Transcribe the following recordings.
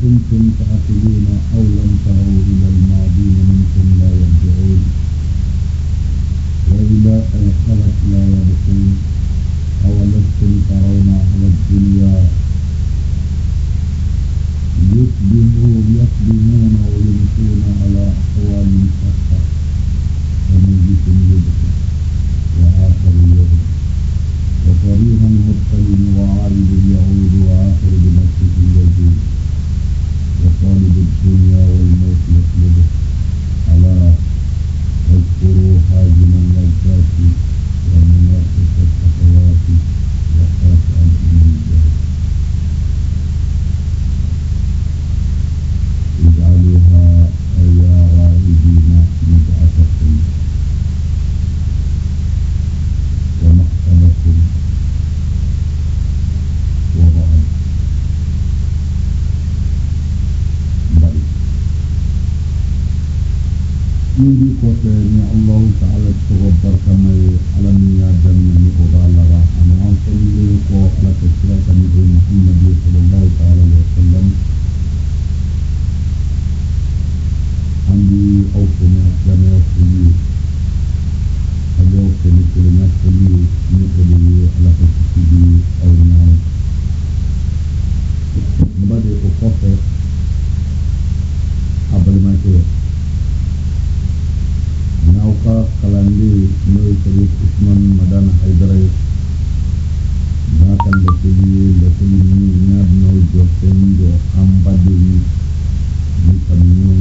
كنتم تعقلون أو لم تروا إلى الماضين منكم لا يرجعون وإلى الخلق لا يبقون أولستم ترون أهل الدنيا يسلمون ويمشون على أحوال شتى فميت يبكي وآخر يغرق وطريق مبتل وعائد يعود وآخر بنفسه يزيد وطالب الدنيا والموت يطلبه ألا واذكروا حازم اللذات ومناقص الشهوات وخاشع الأمنيات اجعلوها يا غائبين متعتكم ومحسبكم وضعا بل يجي كوتني الله تعالى تغبر كما على نيادم من أغالرا أنا أنصلي لكو على تشريك نبي محمد صلى الله تعالى وسلم عندي أوفنا لما يصلي هذا أوفنا كلمة يصلي نقولي على تشريك أو نعم بدأ أخفى قبل ما يصير nauka kalandi noi Syarif Usman Madana Haidara bahkan lesili ni nyab noi josen jo ambadi ni kamion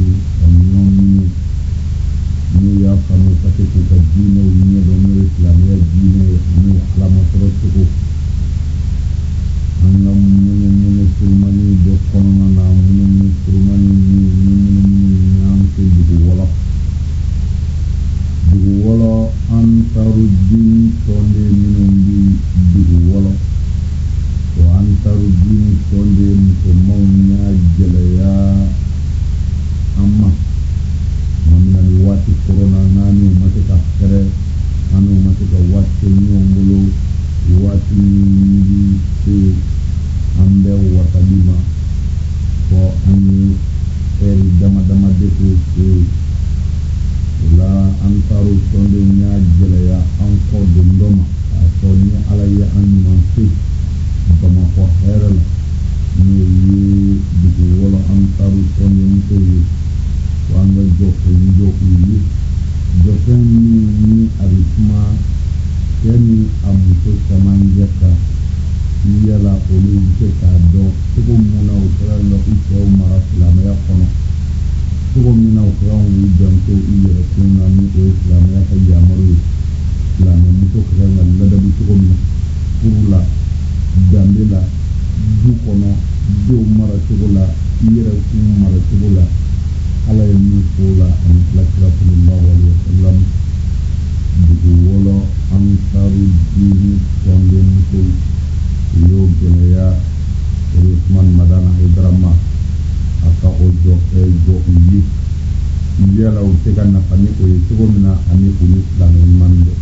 ni ya kami pati kuka jina unya dono Islamia jina ni alama terus cukup angam mune sulmani do kono na mune sulmani ni yang di wala dugu wolo antarudin tonde minumbi dugu wolo to antarudin tonde muso mawnya jelaya amma mamnani wati corona nani masika kere anu masika wati nyombulo wati nyingi se ambe watalima ko ani eri dama deku se la antaru tonde nya jelaya anko dundoma asoni alaya anmansi bama ko heral ni dugu wala antaru tonde mtoyi wanga joko yi joken ni arisma yani amuto samanjaka yala olu ke ka do ko muna utara no iko mara salama ya kono ko mina ukran wi don to iya kunna ni ko islam ya ka yamaru islam ni to kran Allah da bi ko mina kurula dambela du kono do mara tugula iya kun mara tugula ala ni kula an sallallahu alaihi wasallam du wolo ansaru dini kongen to yo geleya Usman Madana Hidrama aka ojo ejo yi yala uteka na paniko yesiko mina aniku ni Islam mando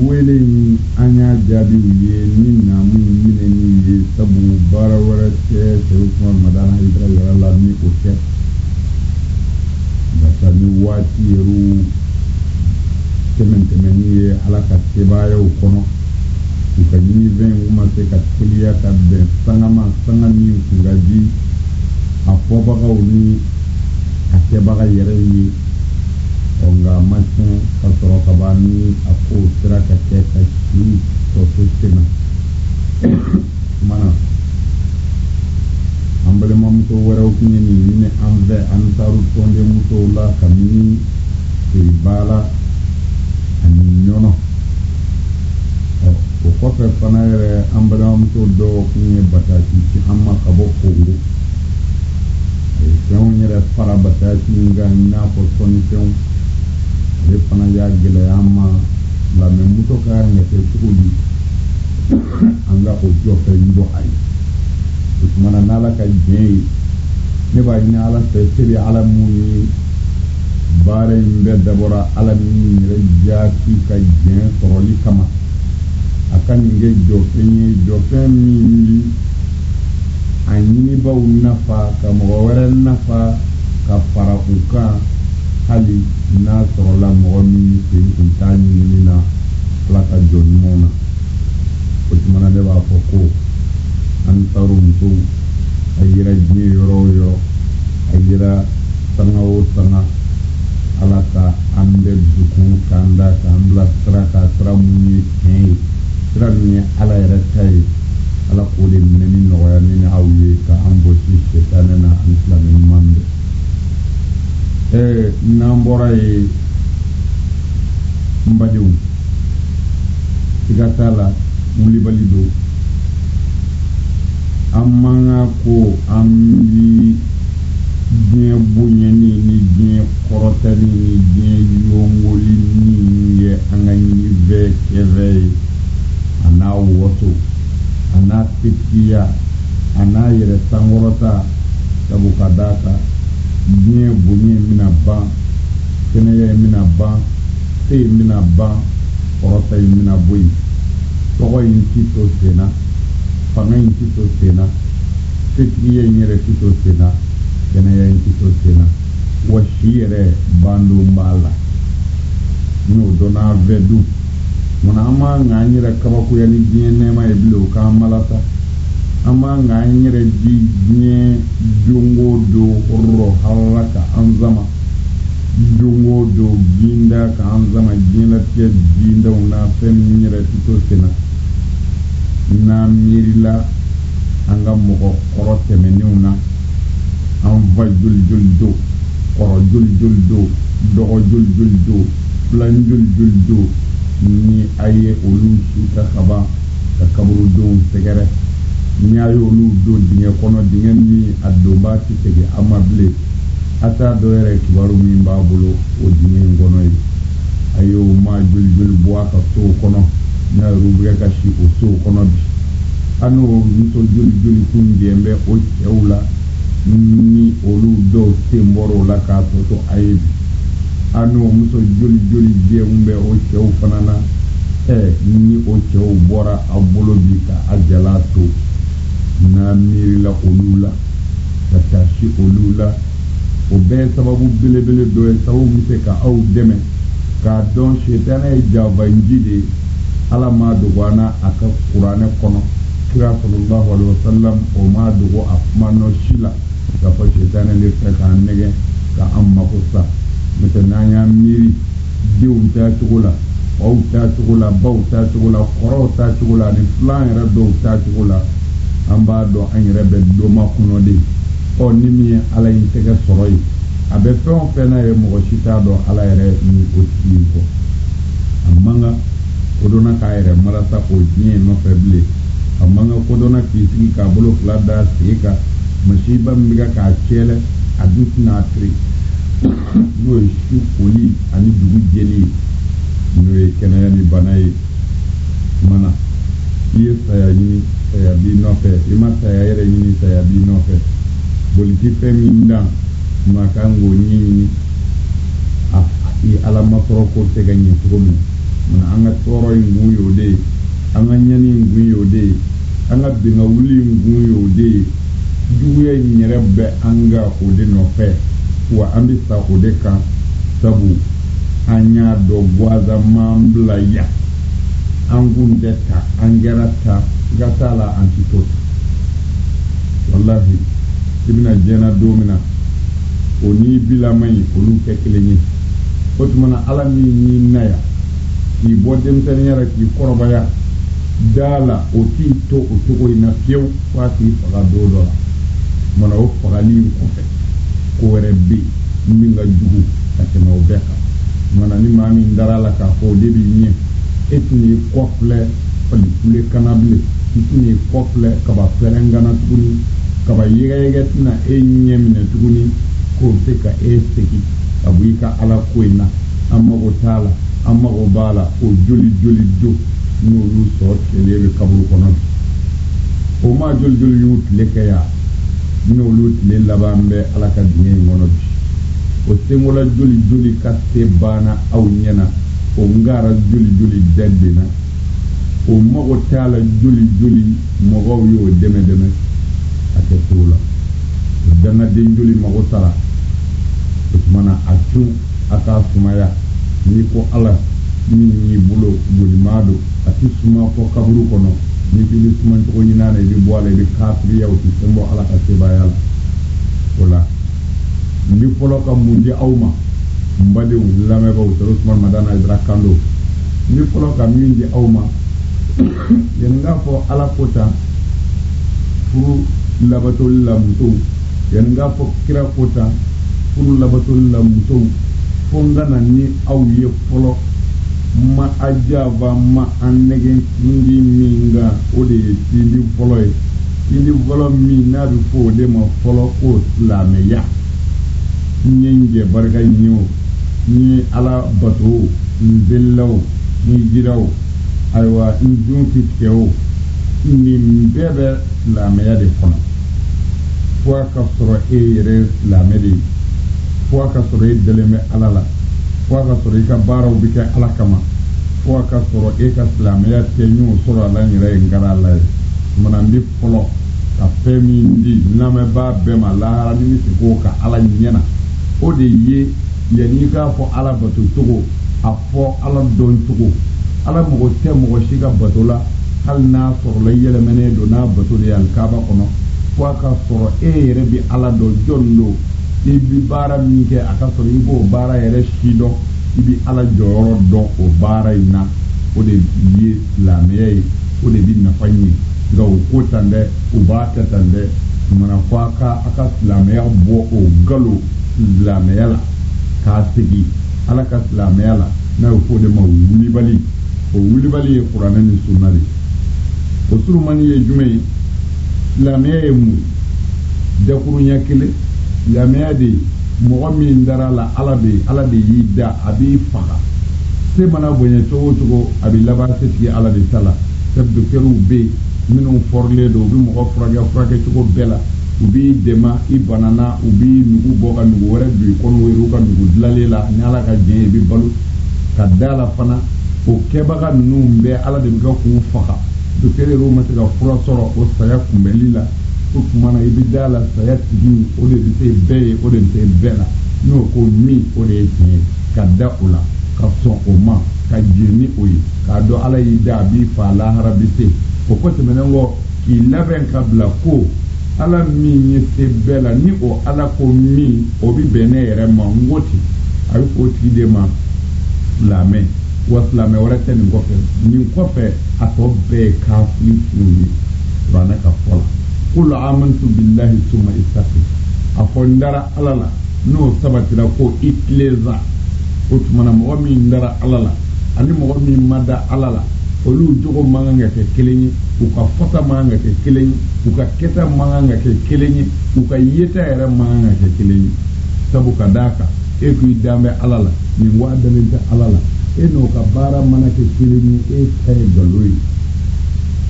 wele ni anya jabi ye ni na mu mine ni ye sabu barawara ke Usman Madana Hidrama yala ni ko ke da ni wati yeru kemen ye alaka tebaya ukono ukanyini ven umase katilia kabbe sangami kungaji afobaga uni akebaga yereyi onga machin kasoro kabani ako sira kake shi to sistema mana ambale mamuto wara ukinyeni nine amve antaru tonde muto la kamini ibala anyono o kofe panayere ambale mamuto do kunye batati ci amma kaboko ngu fɛn yɛrɛ fara batati nga n'a fɔ sɔnni fɛnw ale fana y'a gɛlɛya an ma nka mɛ muso ka kan ka kɛ cogo di an ka o jɔ fɛ yibɔ a ye o tumana n'ala ka diɲɛ ye ne b'a ɲini ala fɛ sebi ala mun ye baara in bɛɛ dabɔra ala min yɛrɛ jaati ka diɲɛ sɔrɔli kama a ka nin kɛ jɔfɛn ye jɔfɛn min anyini baw nafa ka mɔgɔ wɛrɛ nafa ka fara u kan hali n'a sɔrɔla mɔgɔ min sen kun t'a ɲinini na Ala ka jɔn ɲumanw na. O tumana ne b'a fɔ ko Ansaru musow a yira diɲɛ yɔrɔ o yɔrɔ, a yira sanga o sanga, Ala ka an bɛ dusukun k'an da k'an bila sira ka sira mun ye tiɲɛ ye, sira min ye Ala yɛrɛ ta ye. Ala k'o de minɛ ni nɔgɔya ne ni aw ye ka an bɔsi Sitana na ani silamɛ ɲuman bɛɛ. N'an bɔra ye n badenw, siga t'a la wulibali don. An man kan ko an bi diɲɛ bonyani ni diɲɛ kɔrɔtali ni diɲɛ yɔngɔli min ye an ka ɲinifɛn kɛfɛ ye, a n'a waso, a n'a tetiya, a n'a yɛrɛ sankɔrɔta, sabu ka d'a kan diɲɛ bonya in bɛna ban, kɛnɛya in bɛna ban, se in bɛna ban, kɔrɔta in bɛna bɔ yen, tɔgɔ in ti to sen na, fanga in ti to sen na, setigiya in yɛrɛ ti to sen na, kɛnɛya in ti to sen na, wa si yɛrɛ bandon b'a la. N'o dɔnna fɛ du, munna an b'an k'an yɛrɛ kabakoya ni diɲɛ nɛɛma ye bilen o k'an malasa? An b'an k'an yɛrɛ di diɲɛ don o don rɔ halala ka an zama, don o don ginda ka an zama diɲɛlatigɛ gindaw na fɛn min yɛrɛ ti to sen na. N'an miirila an ka mɔgɔ kɔrɔ tɛmɛnenw na, an fa joli joli don, kɔrɔ joli joli don, dɔgɔ joli joli don, filan joli joli don, ni a ye olu su ka kaban ka kaburudenw sɛgɛrɛ, ni a ye olu don dingɛ kɔnɔ, dingɛ min a donbaa ti segin a ma bilen, a t'a dɔ yɛrɛ kibaru min b'a bolo o dingɛ in kɔnɔ ye. A ye o maa joli joli bɔ a ka sow kɔnɔ, n'a yɛrɛ bɛ ka si o sow kɔnɔ bi. A n'o muso joli joli kun jɛn bɛ o cɛw la, ni olu dɔw sen bɔra o la k'a sɔsɔ a ye bi. A n'o muso joli joli jɛn bɛ o cɛw fana na, ni o cɛw bɔra a bolo bi ka a jala to, n'a miirila olu la ka taa si olu la, o bɛɛ ye sababu belebele dɔ ye, sababu bɛ se ka aw dɛmɛ k'a dɔn Sitana ye jabanji de ye. Ala m'a dogo an na a ka kuranɛ kɔnɔ, kira sallallahu alaihi wasallam o m'a dogo a kuma nɔ si la k'a fɔ Sitana de fɛ k'an nɛgɛ ka an mako sa. N'o tɛ n'an y'an miiri denw taacogo la, faw taacogo la, baw taacogo la, kɔrɔw taacogo la, ani filan yɛrɛ dɔw taacogo la, an b'a dɔn an yɛrɛ bɛ doma kɔnɔ de. Ni min ye Ala in tɛgɛ sɔrɔ ye, a bɛ fɛn o fɛn n'a ye mɔgɔ si t'a dɔn Ala yɛrɛ ni o tigi kɔ. A man kan kodɔnna k'a yɛrɛ malasa o diɲɛ nɔfɛ bilen, a man kan kodɔnna k'i sigi k'a bolo fila da sen kan, masiba min bɛ k'a cɛlɛ a dun tɛna tiri. N'o ye su koli ani dugu jɛli ye, n'o ye kɛnɛya ni bana ye. Mana i ye saya ɲini, saya b'i nɔfɛ, i ma saya yɛrɛ ɲini, saya b'i nɔfɛ. Boliti fɛn min dan, maa kan k'o ɲɛɲini, i Ala masɔrɔ ko tɛ ka ɲɛ cogo min. Mana an ka tɔɔrɔ in kun y'o de ye, an ka ɲani in kun y'o de ye, an ka bɛnka wuli in kun y'o de ye. Juguya in yɛrɛ bɛ an ka o de nɔfɛ, wa an bɛ sa o de kan, sabu an y'a dɔn gansan m'an bila yan, an kun tɛ ta, an kɛra ta, siga t'a la an ti to. Wallahi i bɛna diɲɛna don min na, o n'i bilama in olu kɛ kelen ye. O tumana Ala min n'i na yan k'i bɔ denmisɛnninya la k'i kɔrɔbaya, da la o t'i to o cogo in na fiyewu f'a k'i faga don dɔ la. Mana o fagali in kɔfɛ ko wɛrɛ bɛ yen min ka jugu ka tɛmɛ o bɛɛ kan. Mana ni maa min dara la k'a fɔ o de b'i ɲɛ, e tɛn'i kɔ filɛ falikule kana bilen, i tɛn'i kɔ filɛ kaba fɛrɛngana tuguni, kaba yɛgɛyɛgɛ tɛna e ɲɛ minɛ tuguni k'o bɛ se ka e segin ka bɔ i ka Ala ko in na. An mago t'a la, an mago b'a la o joli joli do n'olu sɔrɔ tigɛlen bɛ kaburu kɔnɔ bi. O maa joli joli y'u tile kɛ yan, n'olu tile laban bɛ Ala ka dingɛ in kɔnɔ bi. O senkola joli joli ka se banna aw ɲɛna, o ngara joli joli dɛndenna, o mago t'a la joli joli mɔgɔw y'o dɛmɛ dɛmɛ, a ketula dana denjuli magotara usmana acu aka sumaya ni ko ala ni bulo bulimado ati suma ko kaburu kono ni bi suma to ni nana bi boale bi kafri yaw ti sembo ala ka sebayal wala ndi polo kam mundi awma mbade lame ko usman madana idra kando ni polo kam mundi awma yen nga fo ala kota pour labatul lamto yen nga fo kira kota pour labatul lamto fo ngana ni awye polo ma ajaba ma annegen ndi minga ode tindi polo mi na bi fo de ma polo ko lame ya nyenge barga nyo ni ala bato ndellaw ni jiraw aywa njunti keo ni mbebe la meya de kono fo ka soro ere la medi fo ka soro deleme alala fo ka soro ka baraw bike alakama fo ka soro e ka islamiya tenyu soro ala nyire ngara la manambi polo ka femi ndi name ba bema la ni ko ka ala nyena o de ye yani ka fo ala batu tugo afo ala don tugo ala mo te mo shiga batola hal na soro la yele mene do na batu de al kaba kono fo ka soro e rebi ala do jondo ibi bara mi ke aka soro ibo bara yere shido ibi ala joro do o bara ina o de ye la meye o de bin na fanyi ga ko tande o ba ta tande mana fo aka la meya bo o galo la meyala ka sigi ala ka la meyala na ko de ma wulibali o wulibali e qur'ana ni sunna de o suru mani ye jume la meye mu de kuru nyakile la meye de mo mi ndara la ala de yida abi faga se mana bonya to abi laba se ti ala de sala tabdu keru be minu forle do bi mo frage to bela ubi dema i banana ubi nugu boga nugu wara bi kono weru ka nugu dlalela nyala ka je bi balu kadala fana o kebaga numbe ala de ga ku faka do kere ro mata ga fura soro o saya kumbelila o kumana ibi dala saya tigi o de te be o de te bela no ko mi o de te kadda ula ka so o ma ka jeni oyi ka do ala yi da bi fa la harabite o ko te menengo ki laben kabla ko ala mi yete bela ni o ala ko mi o bi bene yere ma ngoti ay ko ti de ma lame waslame wala tan ko fe ato be ka fili bana ka fola qul amantu billahi thumma istaqim afondara alala no sabatira ko itleza utmana mo mi ndara alala ani mo mi mada alala olu jogo manga ke kelenyi uka fota manga ke kelenyi uka keta manga ke kelenyi uka yeta era manga ke kelenyi sabu kadaka e ku idame alala ni wadalinta alala e no ka bara mana ke kelenyi e tay galoi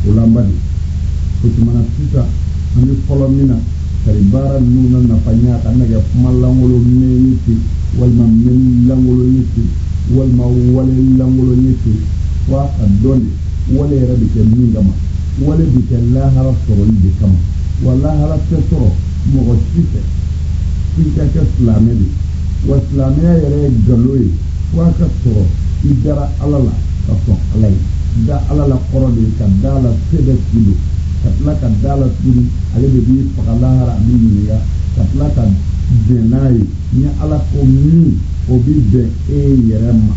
ulambadi kutumana sita ani kolomina kari bara nuna na fanya kanaga malangolo meniti walma men langolo niti walma wale langolo niti wa adoni wala rabi ke mingama wala bi ke la haraf soro ni kama wala haraf soro mo site kinka ka islamedi wa islamia yere galoi wa ka soro idara alala ka so alai da alala qorodi ka dala sede kilu ka dala suru ale bi fakala hara bi ya ka denai ni ala ko mi obi de e yerema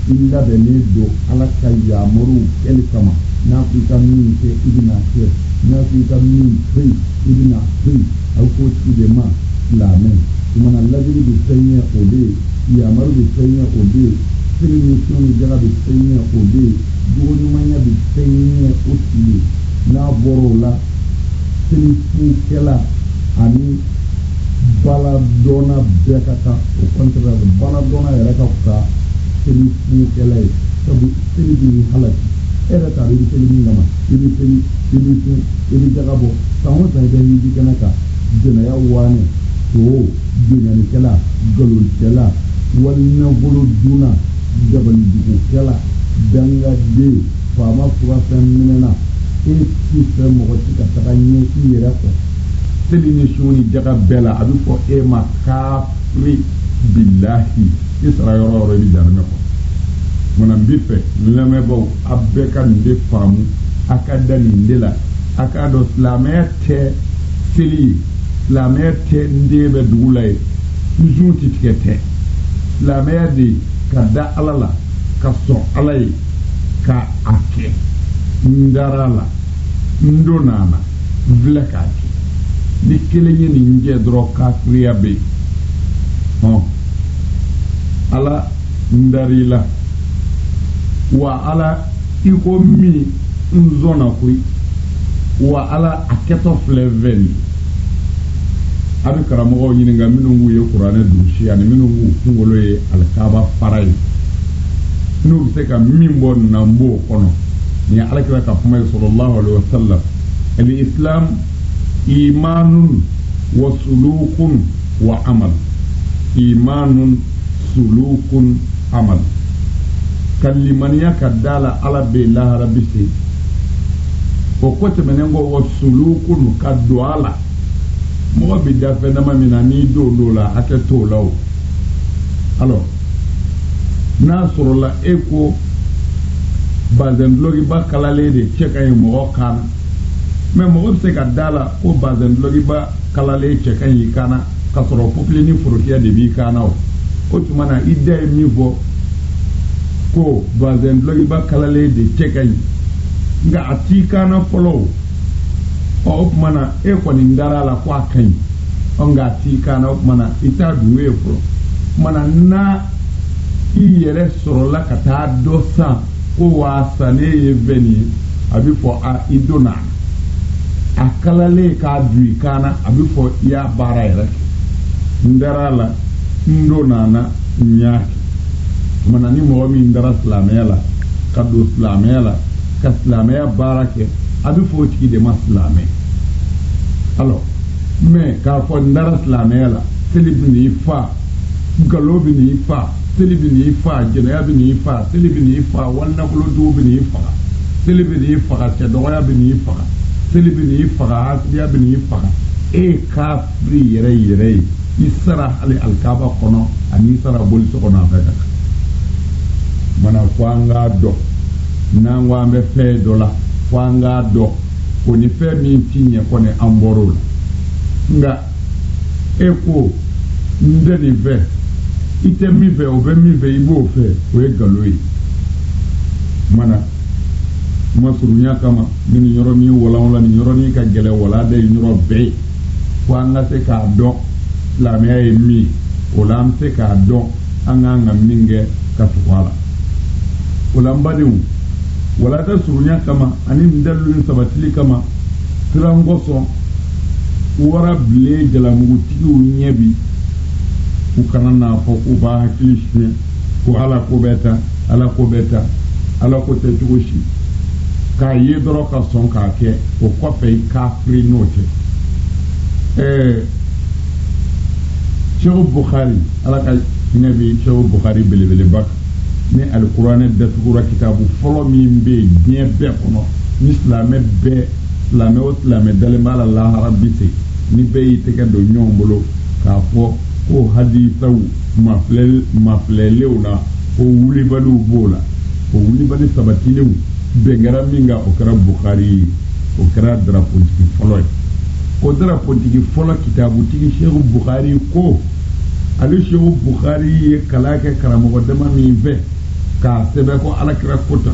illa bene do ala ka yamuru el kama na fi ka min ke ibina ke na fi ka min kai ibina kai au ko ti de ma la men kuma na ladi bi sanya ode yamaru bi sanya ode siri ni sunu jara bi sanya ode do ni manya bi sanya oti na borola siri fu kela ani bala dona bekata o kontra bala dona era ka seli fu kelay sabu seli bi halati era ta bi seli ngama ibi tu jagabo tawo ta da yi kanaka dina ya wane to dina ni kala galul kala walna bulu duna jabal dugu kala danga de fama fura fen minena e ti fe mo ko ti ka ta ni yera ko selini shuni jaga bela abi fo e ma kafri billahi isra yoro ni jarme ko mona bife leme bo abbe kan de famu akadani ndela akado slamete seli slamete ndebe dulay njuti tikete slamede kada alala ka so alay ka ake ndarala ndonana vlekati dikelenye ni nje dro ka kriabe ala ndarila wa ala iko mi nzona kui wa ala aketo flevel abi karamo nyini nga minungu ye qur'ana dushi ani minungu ngolo ye alkaba farai nu se ka mimbo nambo kono ni ala kira ka kuma sallallahu alaihi wasallam al-islam imanun wa sulukun wa amal imanun sulukun amal kalimaniya kadala ala be la rabisi o kote menengo wa sulukun kadwala mo bi dafe na mamina ni do la aketo lawo alors nasrullah eko bazen logi ba kalale de chekay mo kan mais mo se kadala ko bazen logi ba kalale chekay kana kasoro populi ni furukiya de bi kana o tumana ide mi vo ko bazen logi ba kalale de chekay nga atika na follow o mana e ko ni ndara la kwa kan o nga atika na mana ita duwe pro mana na iyere soro la kata dosa ko wasane yeveni abi fo a idona akalale ka dui kana abi fo ya bara ira ndara la ndona na nyaki mana ni mo mi ndara slamela kadu slamela kaslamea barake abi fo tiki de maslame alors mais ka fo ndara slamela selibni fa galobi ni fa selibni fa jenabi ni fa selibni fa wala ko dubi ni fa selibni fa ta doya bi ni fa selibni fa asbiya bi ni fa e kafri yere isra ali alkaba kono ani sara bol so kono afeka mana kwanga do nangwa mbe fe dola kwanga do koni fe mi tinye kone amborola nga eko ndeni ve ite mi ve obe mi ve ibo fe we galoi mana masurunya kama ni nyoro mi wala ni nyoro ni ka gele wala de nyoro be kwanga se ka do la me ay mi olam se ka do anga minge ka twala olam badiu wala ta surunya kama ani ndallu sabatili kama tirangoso wara ble jalamu tigu nyebi ku kanana fo ku ba hakilishne ku ala ko beta ala ko te tugoshi ka yedro ka son ka ke o ko fe ka free note Cheikh Bukhari ala ka nabi Cheikh Bukhari bele bak ni al-Qur'an da tukura kitabu folo mi be bien be kono islamé be islamé dale mala Allah rabbisi ni be yiteke do nyombolo ka fo ko hadithu mafleleuna o wuli balu bola o wuli bali sabatinu be ngara minga o kara Bukhari o kara drapo tiki folo o drapo tiki folo kitabu tiki Cheikh Bukhari ko ali Cheikh Bukhari kalake karamo dama mi ve ka sebe ko alakira kota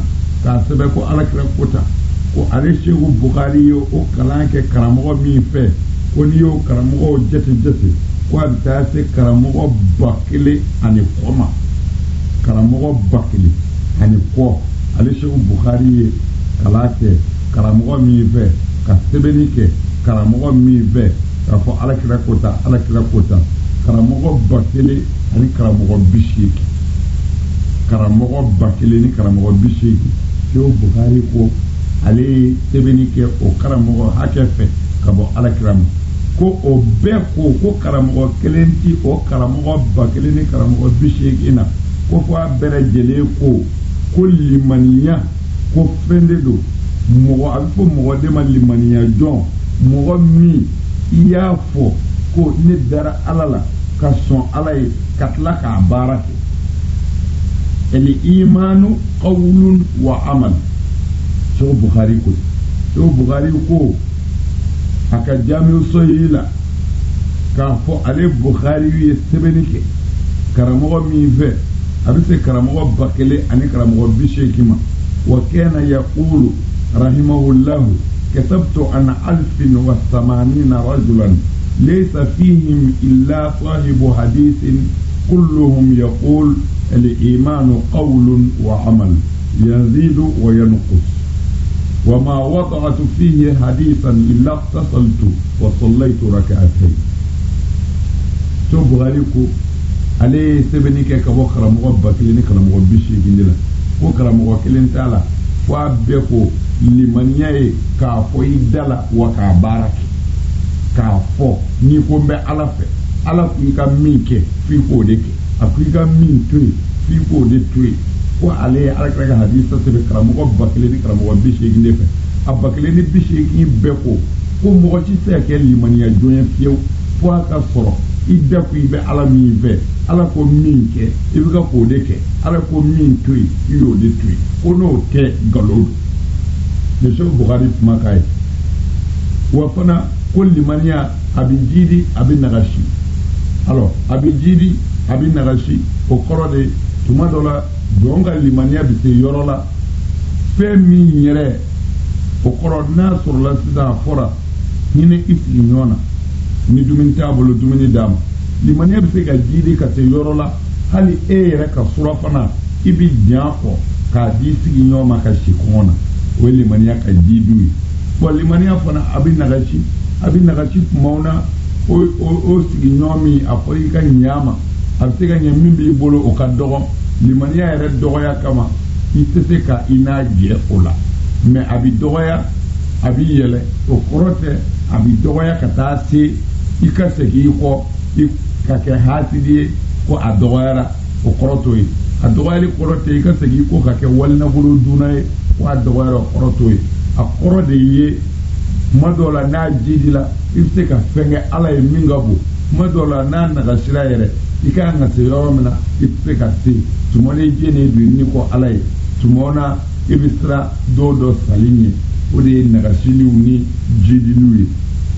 ko ali Cheikh Bukhari o kalake karamo mi fe ko ni yo karamo jete ko ta se karamo bakile ani koma karamo bakile ani ko ali Cheikh Bukhari kalake karamo mi ve ka sebe ni ke karamo mi ve ka fo alakira kota karamogo bakele ani karamogo bishiki karamogo bakele ni karamogo bishiki Cheikh Bukhari ko ale tebeni ke o karamogo hakefe kabo alakiram ko o be ko karamogo kelenti o karamogo bakele ni karamogo bishiki ina ko fo abere jele ko limaniya ko fende do mogo alfo mogo de man limaniya jon mogo mi iyafo ko ne dara alala ka son alay katla ka barake el imanu qawlun wa amal so bukhari ko aka jami'u sahila ka fo ale bukhari yi sebenike karamo mi ve abise karamo bakele ani karamo bishekima wa kana yaqulu rahimahullah كتبت عن 1080 رجلا ليس فيهم إلا صاحب حديث كلهم يقول الإيمان قول وعمل يزيد وينقص وما وضعت فيه حديثا إلا اتصلت وصليت ركعتين شوف غاليكو عليه سبنيك كبوخرا مغبا كليني كلا مغبشي جندلا وكرا مغوكلين تعالى وابيكو لمن يأي كافوي دلا وكابارك كافو نيكو مبي علافة علافة يكا مينك في فودك أكويكا مين توي في فودك توي وعليه على كذا حديثة سبكرا مغبا كليني كلا مغبشي جندلا أبا كليني بشي يبكو ko mo ci seke limaniya joyen fiew fo aka soro idda ku ibe ala mi ve ala ko minke ibuka ko deke ala ko min tui yo de tui ono te galod de so bukhari makai wa fana ko limaniya abinjidi abin nagashi alors abinjidi abin nagashi o korode tuma dola donga limaniya bi se yorola fe mi yere o korona sur la sida fora hine ifli nyona ni dumin tabolo dumini dam limani bi ga jidi ka te yorola hali re ka sura fana ibi diako ka di sigi nyoma ka shikona o limani ka jidui bo limani fana abin nagachi mauna o sigi nyomi afori ka nyama abtiga nyamimbi bolo o ka dogo limani re dogo ya kama itese ka ina je ola mais abi dogoya abi yele o korote abi dogoya kata se ikaseki ko ikake hasidi ko adogoyara o koroto yi adogoyali korote ikaseki ko kake walna bulu dunay ko adogoyara o koroto yi a korode ye madola na jidila ifte ka fenge ala e mingabu madola na naga shira yere ika nga se yoromina ifte ka se tumone jene du ni ko ala e tumona ibisra do salinye ode nagasiliw ni jidiluwi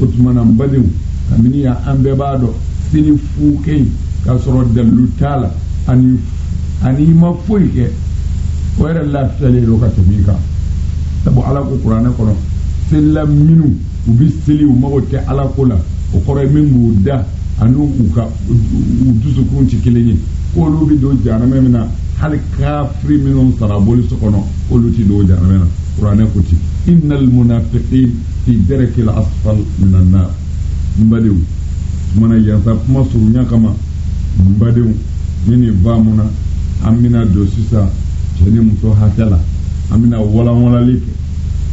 otumana mbadiw kamini ya ambe bado sini fuke ka soro dallu tala ani mafoike wera la fele lo ka tabika tabu ala ko qur'ana kono sella minu ubisiliw magote ala kola o kore mingu da anu uka udusu kunti kilenyi ko lu bi do jana memina hal kafri minum saraboli sokono ko luti do jana memina qur'ana kuti innal munafiqin fi darki al-asfal min an-nar mbadiw mana yansa kuma surunya kama mbadiw nini vamuna amina dosisa cheni muso hatala amina wala like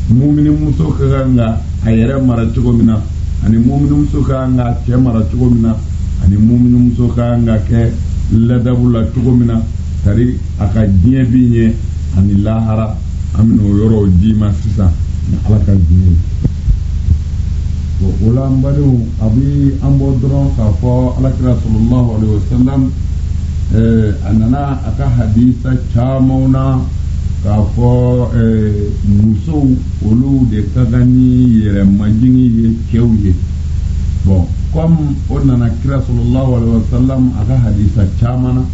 mu'minin muso kanga ayere mara chugo mina ani mu'minin muso kanga ke mara chugo mina ani mu'minin muso kanga ke ladabula chugo mina tari aka diye binye ani lahara amina yoro dima sisa na alaka diye wala mbadu abi ambo dron ka fo alakira sallallahu alaihi wasallam anana aka hadisa chamauna ka fo muso olu de kagani yere majini ye kewye bon comme onana kira sallallahu alaihi wasallam aka hadisa chamana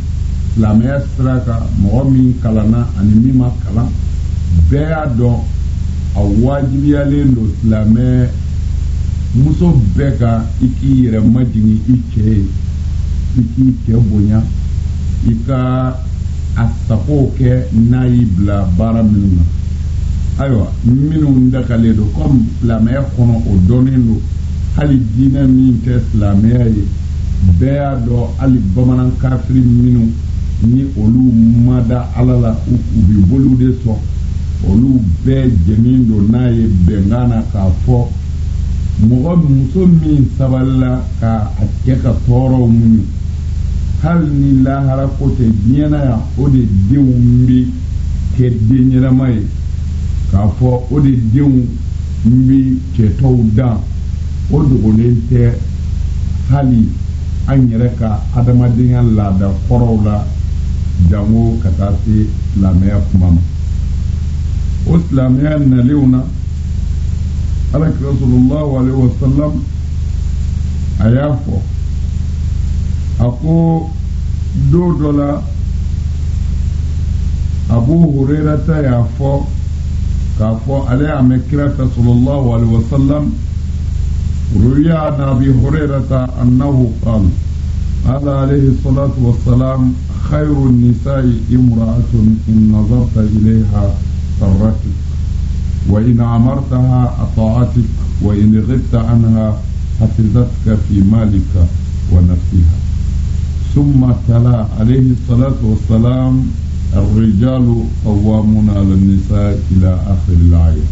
la maestra ka momi kalana animima kala beado awajibiyale lo islamé muso beka iki yere majini iki ke bonya ika asako ke naibla bara minuna aywa minu ndakale do comme islamé kono o donendo hali dina min te islamé beado ali bamanan kafri minu ni olu mada alala ubi bolude so olu be jemindo naye bengana ka fo mo muso min saballa ka akeka toro muni hal ni la harakote niena ya ode dewumbi ke denyera mai ka fo ode dewumbi ke tawda o dogolen tɛ hali an yɛrɛ ka adamadenya laada kɔrɔw la jango ka taa se silamɛya kuma ma. O silamɛya nalenw na alakira sallallahu alaihi wasallam a y'a fɔ a ko don dɔ la Abu Hurairata y'a fɔ k'a fɔ ale y'a mɛn kira fɛ sallallahu alaihi wasallam روي عن أبي هريرة أنه قال قال عليه الصلاة والسلام خير النساء امرأة إن نظرت إليها سرتك وإن أمرتها أطاعتك وإن غبت عنها حفظتك في مالك ونفسها. ثم تلا عليه الصلاة والسلام الرجال قوامون على النساء إلى آخر الآية.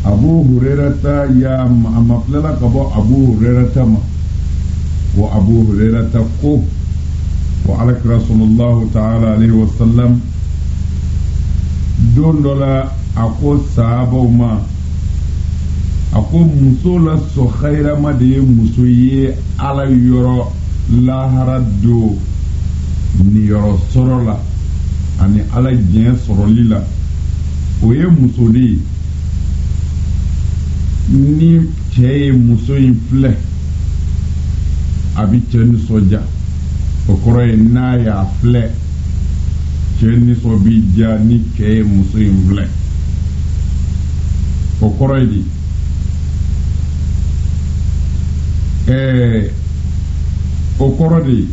Abu Hurairata ya maflala kabo Abu Hurairata ma wa Abu Hurairata ko wa alakira sallallahu ta'ala alaihi wasallam don dola ako sahabaw ma ako muso la so khaira ma de muso ye ala yoro lahara do ni yoro soro la ani ala jien soro lila o ye muso de ni cɛ ye muso in filɛ a bi cɛ nisɔndiya o kɔrɔ ye n'a y'a filɛ cɛ nisɔn bi diya ni cɛ ye muso in filɛ o kɔrɔ ye di o kɔrɔ de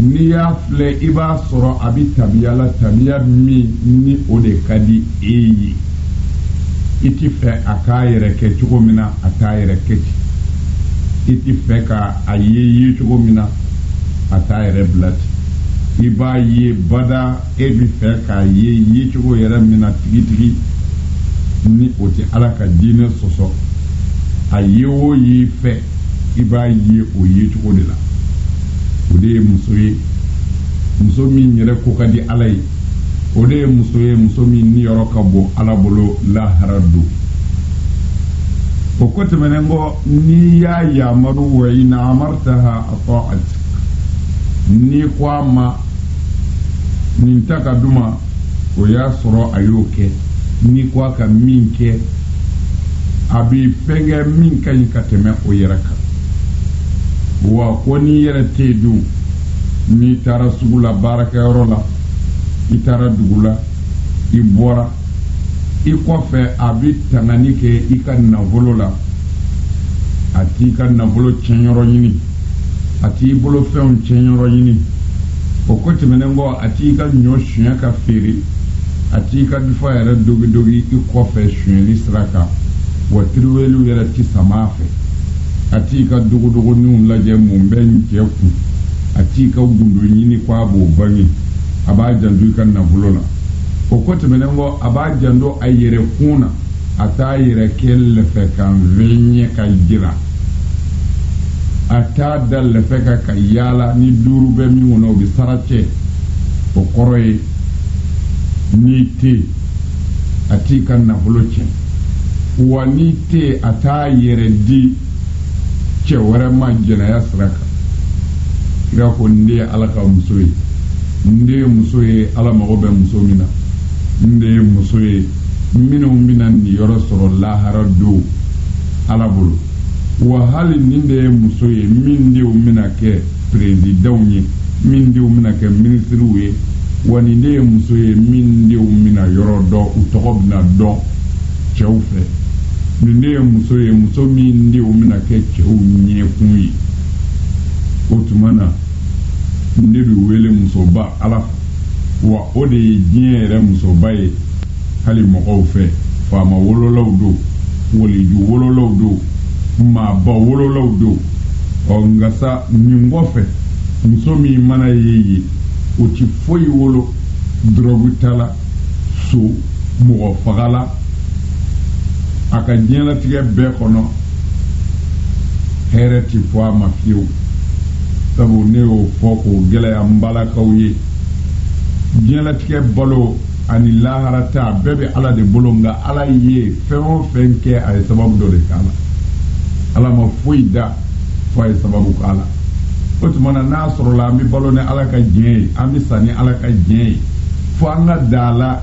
n'i y'a filɛ i b'a sɔrɔ a bi tabiya la tabiya min ni o de ka di e ye i ti fɛ a k'a yɛrɛ kɛ cogo min na a t'a yɛrɛ kɛ ten i ti fɛ ka a ye cogo min na a t'a yɛrɛ bila ten i b'a ye bada e bi fɛ k'a ye cogo yɛrɛ min na tigitigi ni o tɛ ala ka diinɛ sɔsɔ a ye o ye fɛ i b'a ye o ye cogo de la. O de ye muso ye muso min yɛrɛ ko ka di ala ye o de ye muso ye muso min ni yɔrɔ ka bon ala bolo lahara don o ko tɛmɛnen kɔ n'i y'a yamaru wa ina amartaha ata'atik n'i ko a ma nin ta ka duma o y'a sɔrɔ a y'o kɛ n'i ko a ka min kɛ a b'i fɛn kɛ min ka ɲi ka tɛmɛ o yɛrɛ kan. Wa ko n'i yɛrɛ tɛ dun n'i taara sugu la baarakɛyɔrɔ la i taara dugu la i bɔra i kɔfɛ a bɛ tangani kɛ i ka nafolo la a t'i ka nafolo tiɲɛyɔrɔ ɲini a t'i bolo fɛnw tiɲɛyɔrɔ ɲini o ko tɛmɛnen kɔ a t'i ka ɲɔ suɲɛ ka feere a t'i ka dufa yɛrɛ dogidogi i kɔfɛ suɲɛli sira kan wa tiriweliw yɛrɛ ti sama a fɛ. A t'i ka dogodogoninw lajɛ mun bɛ n cɛ kun a t'i ka gundo ɲini ko a b'o bange a b'a janto i ka nafolo la o ko tɛmɛnen kɔ a b'a janto a yɛrɛ kun na a t'a yɛrɛ kɛ lɛfɛ kan fɛn ka jira a t'a da lɛfɛ kan ka yaala ni duuru bɛ min kɔnɔ o bɛ sara cɛ o kɔrɔ ye n'i tɛ a t'i ka nafolo tiɲɛ wa n'i tɛ a t'a yɛrɛ di cɛ wɛrɛ ma jɛnɛya sira kan kira ko n de ye ala ka muso ye n de ye muso ye ala mago bɛ muso min na n de ye muso ye minnu bɛna nin yɔrɔ sɔrɔ lahara don ala bolo wa hali nin de ye muso ye min denw bɛna kɛ perezidanw ye min denw bɛna kɛ minisiriw ye wa nin de ye muso ye min denw bɛna yɔrɔ dɔn u tɔgɔ bɛna dɔn cɛw fɛ nin de ye muso ye muso min denw bɛna kɛ cɛw ɲɛkun ye o tuma na n de bɛ wele musoba ala fɛ wa o de ye diɲɛ yɛrɛ musoba ye hali mɔgɔw fɛ faama wololaw don waliju wololaw don maaba wololaw don nka sa nin kɔfɛ muso min mana ye o ti foyi wolo dɔrɔgu ta la so mɔgɔ faga la a ka diɲɛlatigɛ bɛɛ kɔnɔ hɛrɛ ti fɔ a ma fiyewu sabu ne y'o fɔ k'o gɛlɛya n balakaw ye diɲɛlatigɛ balo ani laharata bɛɛ bɛ ala de bolo nka ala ye fɛn o fɛn kɛ a ye sababu dɔ de k'a la ala ma foyi da fo a ye sababu k'a la o tuma na n'a sɔrɔla an bɛ balo ni ala ka diɲɛ ye an bɛ sa ni ala ka diɲɛ ye fo an ka da a la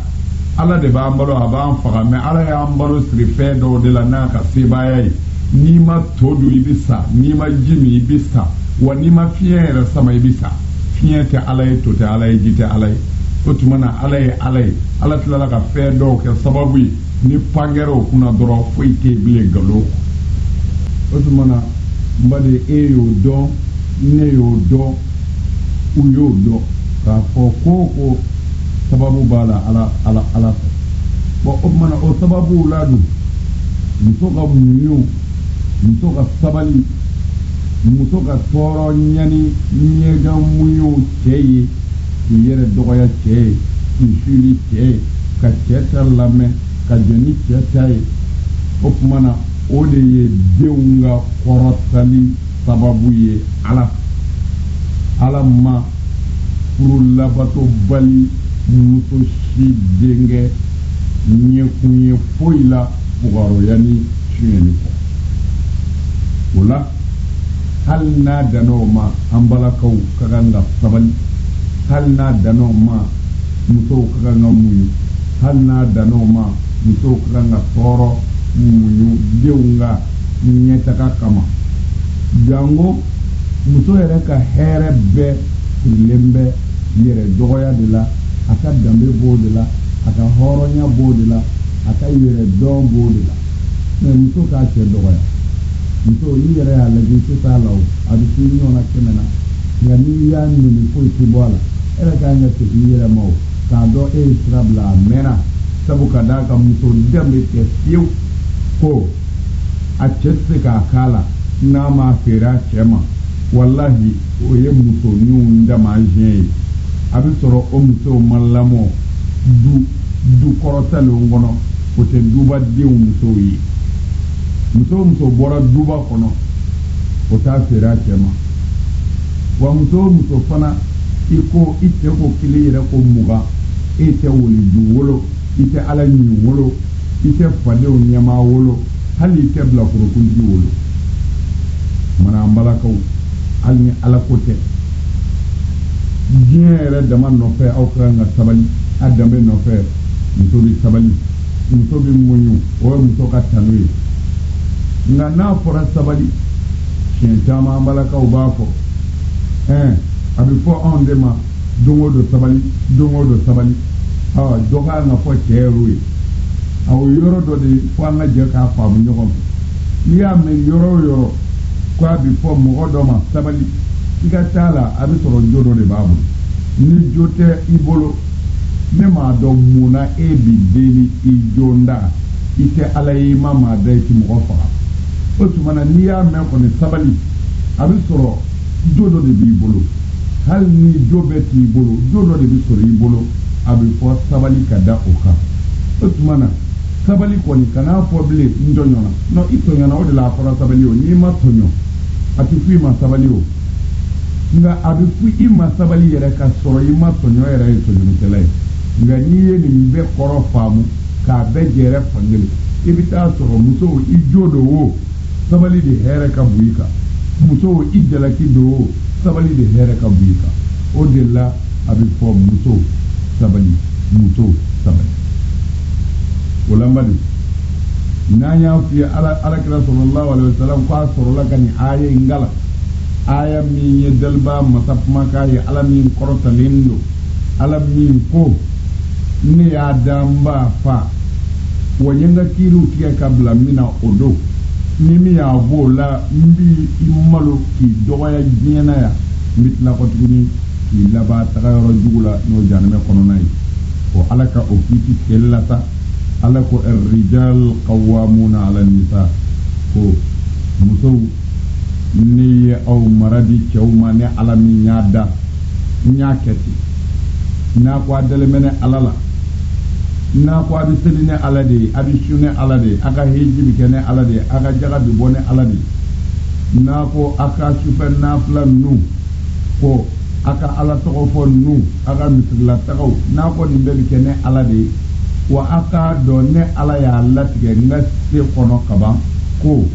ala de b'an balo a b'an faga mɛ ala y'an balo siri fɛn dɔw de la n'a ka sebaaya ye n'i ma to dun i bɛ sa n'i ma ji min i bɛ sa wa n'i ma fiɲɛ yɛrɛ sama i bɛ sa fiɲɛ tɛ ala ye to tɛ ala ye ji tɛ ala ye o tuma na ala ye ala ye ala tilala ka fɛn dɔw kɛ sababu ye ni pangɛrɛ o kunna dɔrɔn foyi tɛ bilen nkalon o tuma na n ba de e y'o dɔn ne y'o dɔn u y'o dɔn k'a fɔ ko sababu b'a la ala fɛ bon o tuma na o sababuw la dun muso ka muɲu muso ka sabali muso ka tɔɔrɔ ɲani ɲɛgan muɲu cɛ ye k'i yɛrɛ dɔgɔya cɛ ye k'i fili cɛ ye ka cɛ ta lamɛn ka jɛn ni cɛ ta ye o tuma na o de ye denw ka kɔrɔtali sababu ye ala ma furu labato bali muso si denkɛ ɲɛkun ye foyi la fugaroya ni suyɛni kɔ o la hali n'a dan'o ma an balakaw ka kan ka sabali hali n'a dan'o ma musow ka kan ka muɲu hali n'a dan'o ma musow ka kan ka tɔɔrɔ muɲu denw ka ɲɛtaga kama jango muso yɛrɛ ka hɛrɛ bɛɛ sirilen bɛ yɛrɛ dɔgɔya de la a ka danbe b'o de la a ka hɔrɔnya b'o de la a ka yɛrɛ dɔn b'o de la mɛ muso k'a cɛ dɔgɔya muso n'i yɛrɛ y'a lajɛ i tɛ taa la o a bɛ se ɲɔgɔn na kɛmɛ na nka n'i y'a nɛni foyi tɛ bɔ a la e yɛrɛ kan ka segin i yɛrɛ ma o k'a dɔn e ye sira bila a mɛnna sabu ka d'a kan muso danbe tɛ fiyewu ko a cɛ tɛ se k'a k'a la n'a ma feere a cɛ ma walahi o ye musoninw damajɛn ye a bɛ sɔrɔ o musow ma lamɔ du kɔrɔtalenw kɔnɔ o tɛ duba denw musow ye muso muso bɔra duba kɔnɔ o t'a feere a cɛ ma wa muso muso fana i cɛ ko kelen yɛrɛ ko mugan e tɛ woliju wolo i tɛ ala ɲin wolo i tɛ fadenw ɲɛmaa wolo hali i tɛ bilakorokuntigi wolo mana an balakaw hali ni ala ko tɛ diɲɛ yɛrɛ dama nɔfɛ aw ka kan ka sabali a danbe nɔfɛ muso bɛ sabali muso bɛ muɲu o ye muso ka tanu ye nka n'a fɔra sabali siɲɛ caman an balakaw b'a fɔ a bɛ fɔ anw de ma don o don sabali don o don sabali dɔ ka kan ka fɔ cɛ yɛrɛ ye a o yɔrɔ dɔ de fo an ka jɛ k'a faamu ɲɔgɔn fɛ n'i y'a mɛn yɔrɔ o yɔrɔ ko a bɛ fɔ mɔgɔ dɔ ma sabali i ka t'a la a bɛ sɔrɔ jo dɔ de b'a bolo ni jo tɛ i bolo ne m'a dɔn mun na e bɛ deli i jonda i tɛ ala ye i ma maa da i tɛ mɔgɔ faga o tuma na n'i y'a mɛn kɔni sabali a bɛ sɔrɔ jo dɔ de b'i bolo hali ni jo bɛɛ t'i bolo jo dɔ de bɛ sɔrɔ i bolo a bɛ fɔ sabali ka da o kan o tuma na sabali kɔni kan'a fɔ bilen n tɔɲɔna non i tɔɲɔna o de la a fɔra sabali o n'i ma tɔɲɔ a tɛ fɔ i ma sabali o nka a bɛ fɔ i ma sabali yɛrɛ ka sɔrɔ i ma tɔɲɔ yɛrɛ ye tɔɲɔnikɛla ye nka n'i ye nin bɛɛ kɔrɔ faamu k'a bɛɛ jɛrɛ fankelen i bɛ taa sɔrɔ musow i jo do o sabali de hɛrɛ ka bon i kan musow i jalaki do o sabali de hɛrɛ ka bon i kan o de la a bɛ fɔ muso sabali muso sabali o la Madi n'an y'a f'i ye alakira sallallahu alaihi wasallam k'a sɔrɔla ka nin aya in gala aya min ye daliba masa kumakan ye ala min kɔrɔtalen don ala min ko ne y'a dan b'a fa wa n ye n ka kiiriw tigɛ ka bila min na o don ni min y'a b'o la n b'i malo k'i dɔgɔya diɲɛ na yan n bɛ tila kɔ tuguni k'i laban taga yɔrɔ jugu la n'o jahanama kɔnɔna ye o ala ka o kiiti tigɛli la sa ala ko ar-rijal qawwamuna 'ala an-nisa ko musow ni ye aw mara di cɛw ma ne ala min y'a da n y'a kɛ ten n'a ko a dalen bɛ ne ala la n'a ko a bɛ seli ne ala de ye a bɛ su ne ala de ye a ka hiji bɛ kɛ ne ala de ye a ka jaga bɛ bɔ ne ala de ye n'a ko a ka sufɛ nafila ninnu ko aka ala tɔgɔ fɔ nu aka misigila tagaw n'a kɔni bɛɛ bi kɛ ne ala de ye wa aka dɔn ne ala y'a latigɛ n ka se kɔnɔ kaban ko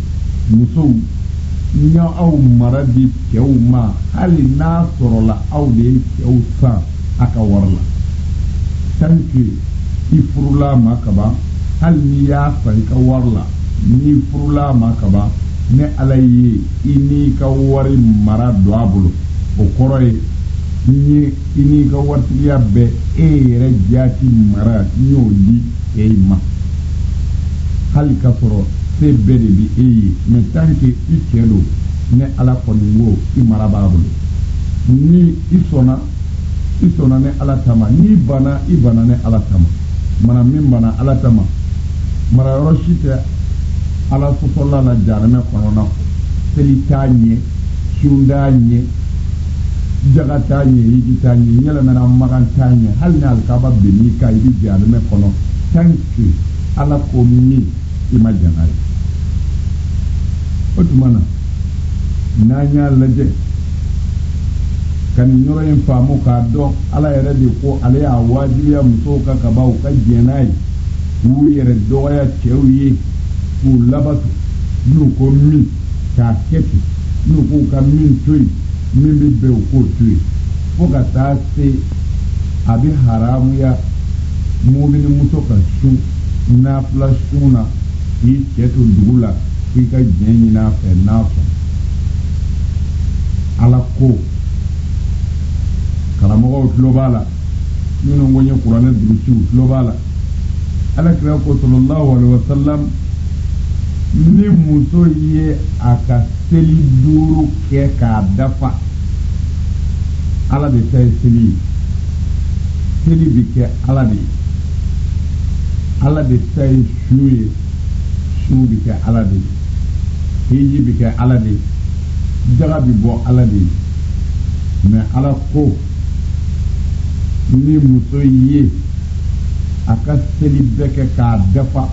musow n ya aw mara di cɛw ma hali n'a sɔrɔla aw de ye cɛw san a ka wari la tant que i furula ma kaban hali n'i y'a san i ka wari la n'i furula ma kaban ne ala ye i n'i ka wari mara don a bolo o kɔrɔ ye i n'i ka waritigiya bɛ e yɛrɛ jaati mara n y'o di e ma hali ka sɔrɔ se bɛɛ de bi e ye mais tant que i cɛ don ne ala kɔni ko i mara b'a bolo ni i sɔnna ne ala tama n'i banna i banna ne ala tama mana min banna ala tama mara yɔrɔ si tɛ ala sɔsɔla la jaramɛ kɔnɔna seli t'a ɲɛ sun t'a ɲɛ jaga t'a ɲɛ hiji t'a ɲɛ yɛlɛmana magan t'a ɲɛ hali ni alikaba benni ka i bi jaramɛ kɔnɔ tant que ala ko min i ma jana ye o tuma na n'an y'a lajɛ ka nin yɔrɔ in faamu k'a dɔn ala yɛrɛ de ko ale y'a wajibiya musow ka kaban u ka jɛn n'a ye k'u yɛrɛ dɔgɔya cɛw ye k'u labato n'u ko min k'a kɛ ten n'u k'u ka min to yen min bɛ bɛn u k'o to yen fo ka taa se a bɛ haramuya mumini muso ka sun nafila sun na k'i cɛ to dugu la k'i ka jɛn ɲini a fɛ n'a sɔn ala ko karamɔgɔw tulo b'a la minnu ko n ye kuranɛ durusiw tulo b'a la alakira ko sallallahu alaihi wasallam ni muso ye a ka seli 5 kɛ k'a dafa ala de ta ye seli ye seli bi kɛ ala de ye ala de ta ye su ye su bi kɛ ala de ye hiji bi kɛ ala de ye jaga bi bɔ ala de ye mais ala ko ni muso ye a ka seli bɛɛ kɛ k'a dafa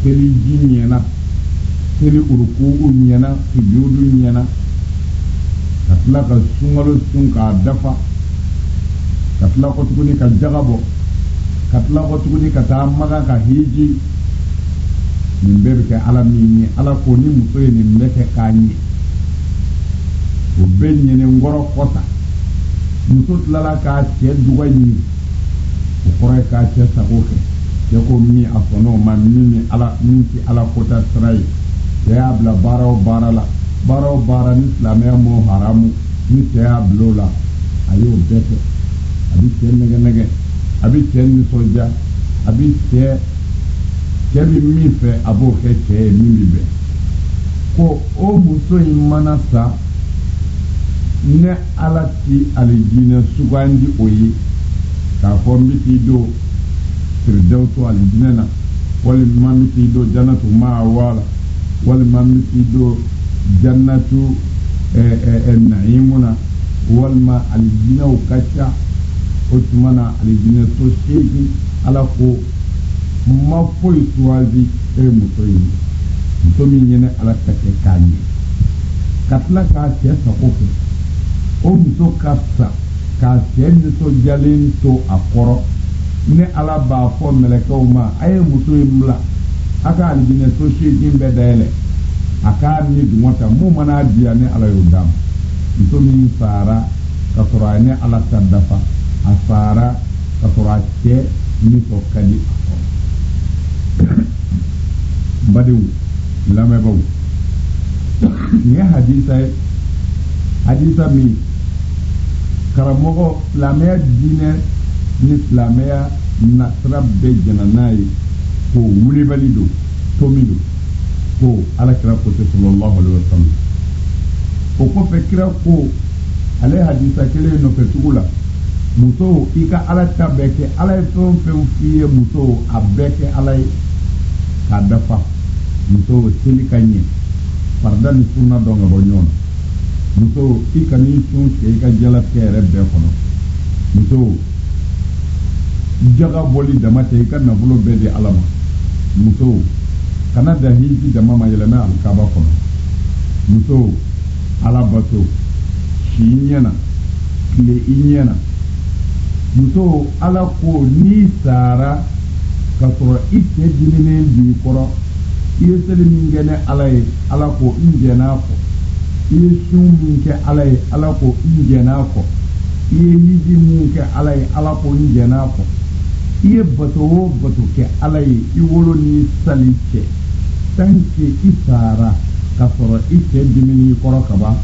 seli ji ɲɛna seli uruku'u ɲɛna sujudu ɲɛna ka tila ka sunkalo sun k'a dafa ka tila kɔ tuguni ka jaga bɔ ka tila kɔ tuguni ka taa maga ka hiji nin bɛɛ bɛ kɛ ala min ye ala ko ni muso ye nin bɛɛ kɛ k'a ɲɛ o bɛ ɲɛnɛ nkɔrɔ kɔta muso tilala k'a cɛ duga ɲini o kɔrɔ ye k'a cɛ sago kɛ cɛ ko min a sɔnna o ma min ti ala kota sira ye cɛ y'a bila baara o baara la baara o baara ni silamɛya m'o haramu ni cɛ y'a bila o la a y'o bɛɛ kɛ a bɛ cɛ nɛgɛ a bɛ cɛ nisɔndiya a bɛ cɛ bɛ min fɛ a b'o kɛ cɛ ye min bɛ bɛn ko o muso in mana sa ne ala ti alijinɛ sugandi o ye k'a fɔ n bɛ t'i don firdawusu alijinɛ na walima n bɛ t'i don jannatu ma'awa la walima n bɛ t'i don jannatu na'imu na walima alijinɛw ka ca o tuma na alijinɛ so 8 ala ko ma foyi suwazi e muso ye muso min ɲɛnɛ ala ka kɛ k'a ɲɛ ka tila k'a cɛ sago kɛ o muso ka sa k'a cɛ nisɔndiyalen to a kɔrɔ ne ala b'a fɔ mɛlɛkɛw ma a ye muso in bila a ka alijinɛ so 8 bɛɛ dayɛlɛ a k'a ni dungɔ ta mun mana diya ne ala y'o d'a ma muso min sara ka sɔrɔ a ye ne ala ta dafa a sara ka sɔrɔ a cɛ nisɔn ka di a kɔrɔ badenw lamɛnbaaw nin ye hadisa min karamɔgɔ silamɛya diinɛ ni silamɛya nasira bɛɛ jɛna n'a ye k'o wulibali don tomi don ko alakira ko ten sallallahu alaihi wasallam o kɔfɛ kira ko ale hadisa kelen nɔfɛ tugu la muso i ka ala ta bɛɛ kɛ ala ye fɛn o fɛn f'i ye muso a bɛɛ kɛ ala ye k'a dafa muso seli ka ɲɛ farida ni sunna dɔn ka bɔ ɲɔgɔn na muso i ka n'i sun tigɛ i ka diɲɛlatigɛ yɛrɛ bɛɛ kɔnɔ muso jaga bɔli dama tɛ i ka nafolo bɛɛ di ala ma muso kana da hiji dama ma yɛlɛmɛ alikaba kɔnɔ muso ala bato si ɲɛna tile i ɲɛna muso ala ko n'i sara ka sɔrɔ i cɛ diminen b'i kɔrɔ i ye seli min kɛ ni ala ye ala ko n jɛn'a kɔ i ye sun min kɛ ala ye ala ko n jɛn'a kɔ i ye hiji min kɛ ala ye ala ko n jɛn'a kɔ i ye bato o bato kɛ ala ye i wolo ni sali cɛ tant que i sara ka sɔrɔ i cɛ diminen i kɔrɔ ka ban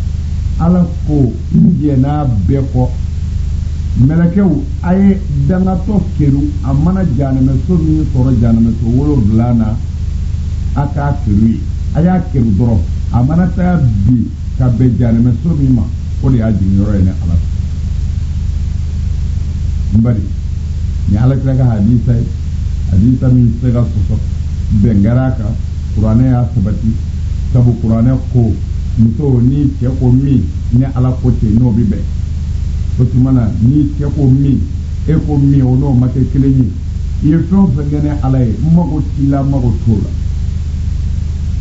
ala ko n jɛn'a bɛɛ kɔ mɛlɛkɛw a ye dangatɔ keru a mana jahanɛmɛso min sɔrɔ jahanɛmɛso 7 na a k'a keru ye a y'a keru dɔrɔn a mana taa bi ka bɛn jahanɛmɛso min ma o de y'a jiginyɔrɔ ye ni ala n bari ni ala kira ka hadisa ye hadisa min se ka sɔsɔ bɛn kɛra a kan kuranɛ y'a sabati sabu kuranɛ ko muso ni cɛ ko min ni ala ko ten n'o bi bɛn o tuma na ni cɛ ko min e ko min o n'o ma kɛ kelen ye i ye fɛn o fɛn kɛ ni ala ye n mago t'i la n mago t'o la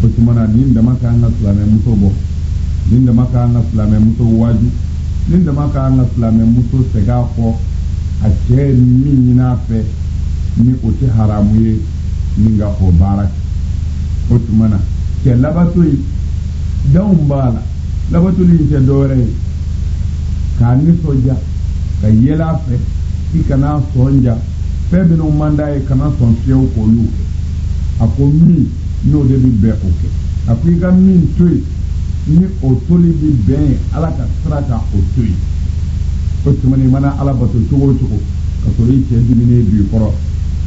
o tuma na nin dama k'an ka silamɛmuso bɔ nin dama k'an ka silamɛmuso waaju nin dama k'an ka silamɛmuso segin a kɔ a cɛ ye min ɲini a fɛ ni o tɛ haramu ye ni ka o baara kɛ o tuma na cɛ labato yi danw b'a la labatoli in tɛ dɔwɛrɛ ye k'a nisɔndiya ka yɛlɛ a fɛ i kana sɔn ja fɛn minnu man d'a ye kana sɔn fiyewu k'olu kɛ a ko min n'o de bi bɛn o kɛ a ko i ka min to yen ni o toli bi bɛn ye ala ka sira ka o to yen o tuma na i mana ala bato cogo o cogo ka sɔrɔ i cɛ diminen b'i kɔrɔ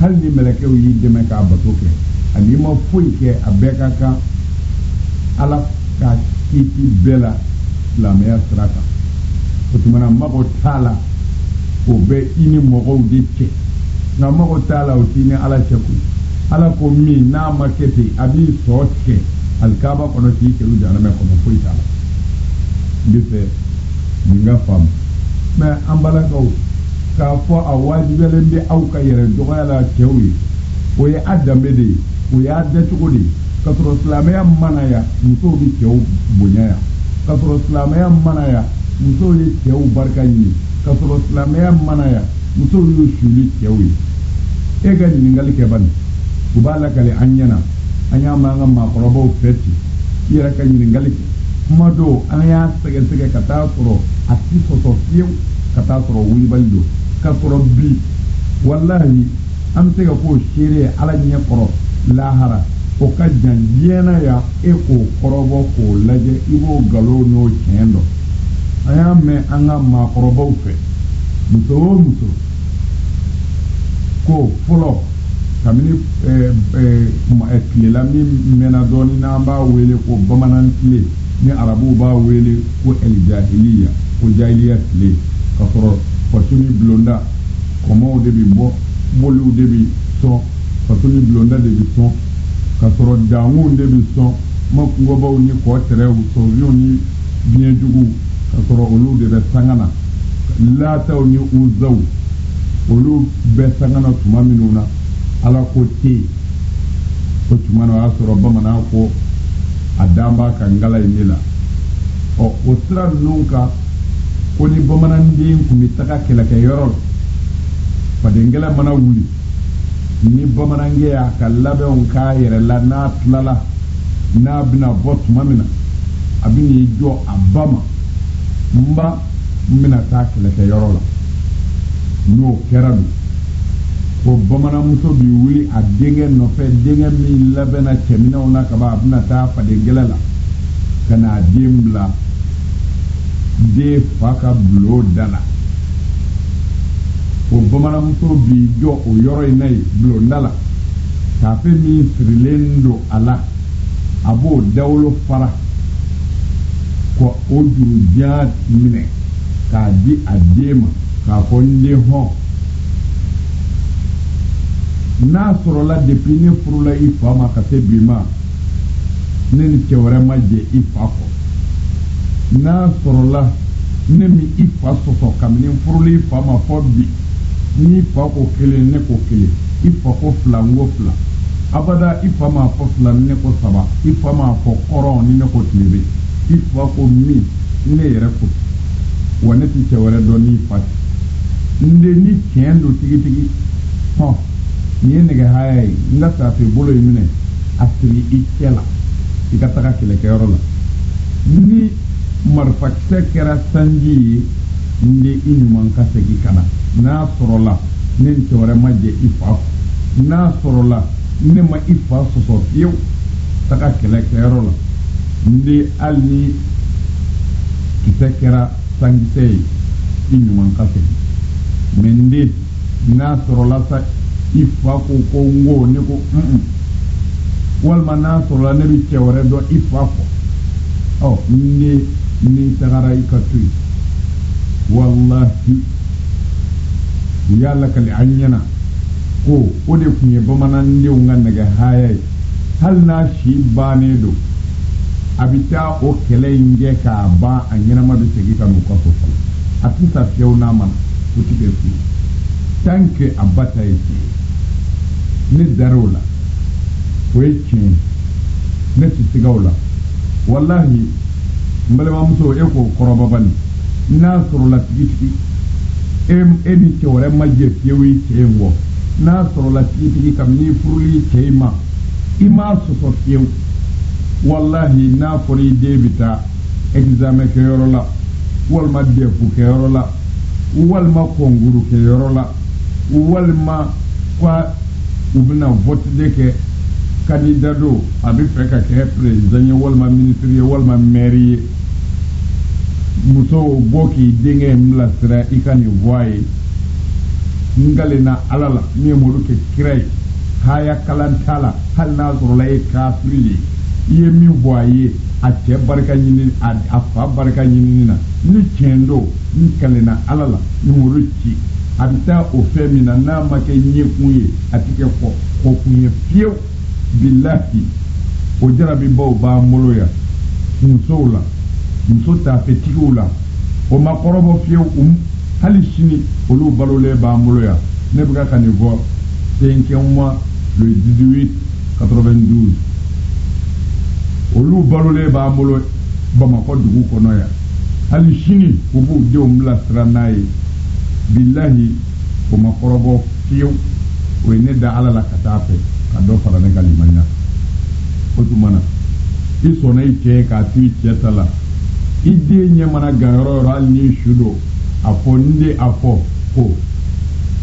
hali ni mɛlɛkɛw y'i dɛmɛ k'a bato kɛ ani i ma foyi kɛ a bɛɛ ka kan ala ka kiti bɛɛ la silamɛya sira kan o tuma na mago t'a la o bɛ i ni mɔgɔw de cɛ nka mago t'a la o t'i ni ala cɛ koyi ala ko min n'a ma kɛ ten a b'i sɔ tigɛ alikaaba kɔnɔ k'i kɛlu jahanɛmɛ kɔnɔ foyi t'a la n bɛ fɛ nin ka faamu mɛ an balakaw k'a fɔ a wajibiyalen bɛ aw ka yɛrɛ dɔgɔya la cɛw ye o ye a danbe de ye o y'a dɛcogo de ye ka sɔrɔ silamɛya mana ya musow bɛ cɛw bonya ya ka sɔrɔ silamɛya mana ya musow ye cɛw barika ɲini ka sɔrɔ silamɛya mana ya musow y'u suli cɛw ye e ka ɲininkali kɛ bani u b'a lakale an ɲɛna an y'a mɛn an ka maakɔrɔbaw fɛ ten i yɛrɛ ka ɲininkali kɛ kuma dɔw an y'a sɛgɛsɛgɛ ka taa sɔrɔ a ti sɔsɔ fiyewu ka taa sɔrɔ wulibali don ka sɔrɔ bi walahi an bɛ se ka k'o seere ye ala ɲɛ kɔrɔ lahara o ka jan diɲɛna ya e k'o kɔrɔbɔ k'o lajɛ i b'o nkalon n'o tiɲɛ dɔn an y'a mɛn an ka maakɔrɔbaw fɛ muso o muso ko fɔlɔ kabini tilela min mɛnna dɔɔnin n'an b'a wele ko bamanan tile ni arabuw b'a wele ko ɛlijahiliya ko jahiliya tile ka sɔrɔ fasoni bulonda kɔmɔw de bi bɔ boliw de bi sɔn fasoni bulonda de bi sɔn ka sɔrɔ daŋuw de bi sɔn makungobaw ni kɔ tɛrɛw sɔrɔliw ni biɲɛjuguw ka sɔrɔ olu de bɛ sanga na laataw ni uzaw olu bɛ sanga na tuma minnu na ala ko te o tuma na o y'a sɔrɔ bamanan ko a dan b'a ka ngala in de la o sira ninnu kan ko ni bamananden tun bɛ taga kɛlɛkɛyɔrɔ la fadengɛlɛ mana wuli ni bamanankɛ y'a ka labɛnw k'a yɛrɛ la n'a tilala n'a bɛna bɔ tuma min na a bɛ n'i jɔ a ba ma n ba n bɛna taa kɛlɛkɛyɔrɔ la n'o kɛra don ko bamananmuso bi wuli a denkɛ nɔfɛ denkɛ min labɛnna cɛminɛw na kaban a bɛna taa fadengɛlɛ la ka n'a den bila den fa ka bulon da la o bamananmuso bi jɔ o yɔrɔ in na yen bulonda la taafe min sirilen don a la a b'o dawolo fara ko o jurujan minɛ k'a di a den ma k'a fɔ n den hɔn n'a sɔrɔla depuis ne furula i fa ma ka se bi ma ne ni cɛ wɛrɛ ma jɛ i fa kɔ n'a sɔrɔla ne mi i fa sɔsɔ kabini furula i fa ma fɔ bi ni fa ko kelen ne ko kelen i fa ko fila n ko fila abada i fa ma fɔ fila ni ne ko saba i fa ma fɔ kɔrɔn ni ne ko tilebe i fa ko min ne yɛrɛ ko wanati ceware do ni fat nde ni kendo tigi ho ni nege hay nga sa fi bolo yimine asri ikela ikataka kile kayorola ni marfak sekera sanji ndi inyuman kasegi kana na sorola nen ceware majje ifa na sorola ne ma ifa soso fiyo taka kile kayorola ndi alni kisekera sangisei inyuman kasegi mende na sorola sa ifa ko ngo ne ko walma na sorola ne bi ceware do ifa ko oh ni tagara ikatui wallahi yalla kali anyana ko ode kunye bamanan de nganda ga hayai hal na shi bane do abita o kele inge ka ba anyana ma be tegi kanu ko so atisa fiyo na man utike fi tanke abata yake ni darola weke ne tisigawla wallahi mbale ma muso eko koroba bani na soro la tigi emi chore maje fiyewi chengo na soro la tigi kam ni furuli chema ima so fiyew wallahi na fori debita examen ke yorola wal ma defu ke yorola wal ma konguru ke yorola wal ma kwa ubina vote deke candidato abi feka ke president wal ma ministre wal ma maire muso boki dinge mlasra ikani voye ngale na alala mi modu ke kirai haya kalantala hal na zurlay kafiri ye mi voye a te barka nyini a fa barka nyini na ni kendo ni kale na alala ni modu ci abita o femina na make nyekuye atike ko kunye fiyo billahi o jarabi baw ba moloya musola muso ta fetigula o makorobo fiye hali sini olu balole ba moloya ne buga kane vo 5e mois le 18 92 olu balole ba molo Bamako dugu kono ya hali sini ubu de umla stranaye billahi o makorobo fiye o ne da alala katape kado fara ne kalimanya otumana isona ike ka ti chetala ide nyamana garo ral ni shudo afo nde afo ko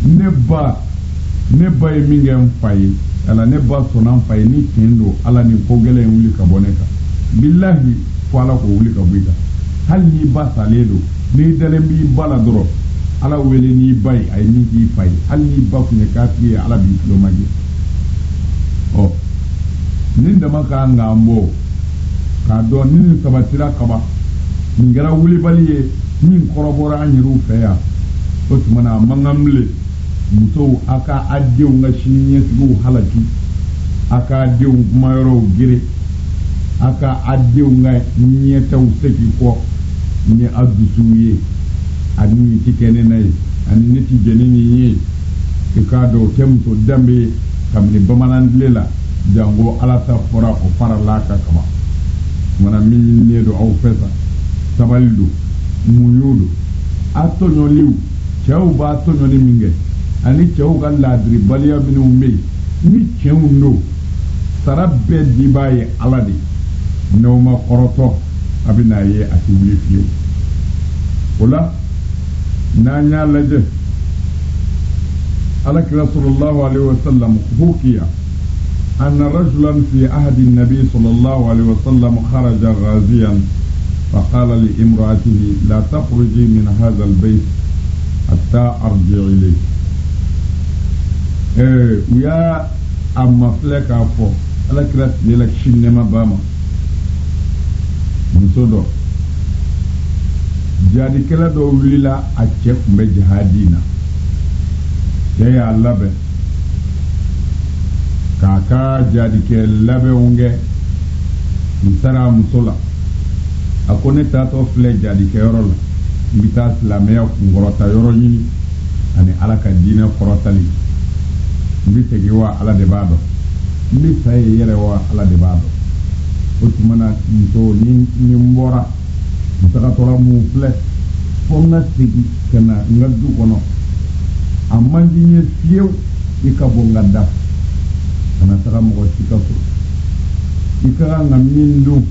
neba emingem fai ala neba sonan fai ni kendo ala ni kogele wuli kaboneka billahi fala ko wuli kabuita hal ni ba saledo ni dalembi bala doro ala wele ni bay ay ni ki fai hal ni ba kunya kafi ala bi kilo magi oh ninda maka ngambo ka do nin sabatira kaba ngara wuli baliye min korobora anyiru feya to tumana mangamle muso aka addew nga shinye tugu halaki aka addew mayro gire aka addew nga nyetaw seki ko ni adusuye ani tikene nay ani neti jenini ye ikado temto dambe kamni bamanandlela jango alata fora o faralaka kama mana min nedo aw fesa sabaldu muyudu atonyo liw chaw ba atonyo ni minge ani chaw ga ladri baliya bin umbe ni chaw no sarabbe dibaye aladi no ma qoroto abinaye atiwli fiyo wala nanya laje alak rasulullah alaihi wasallam hukiya أن رجلا في عهد النبي صلى الله عليه وسلم خرج غازيا فقال لامرأته لا تخرجي من هذا البيت حتى أرجع إليك ويا أما فلك أفو ألا كرات لك شنما باما نسودو jadi kala do wulila a chef mbe jihadina ya labe kaka jadi ke labe unge nsara musola akone tato fle jadi ke yorola mbita islamia ngorota yoro nyini ani alaka dina korotali mbite giwa ala de bado mbita yere wa ala de bado otumana nto ni mbora nsaka tola mu fle fonga sigi kana ngadu kono amandinye fiyew ikabonga daf kana saka mo sikafu ikara ngamindu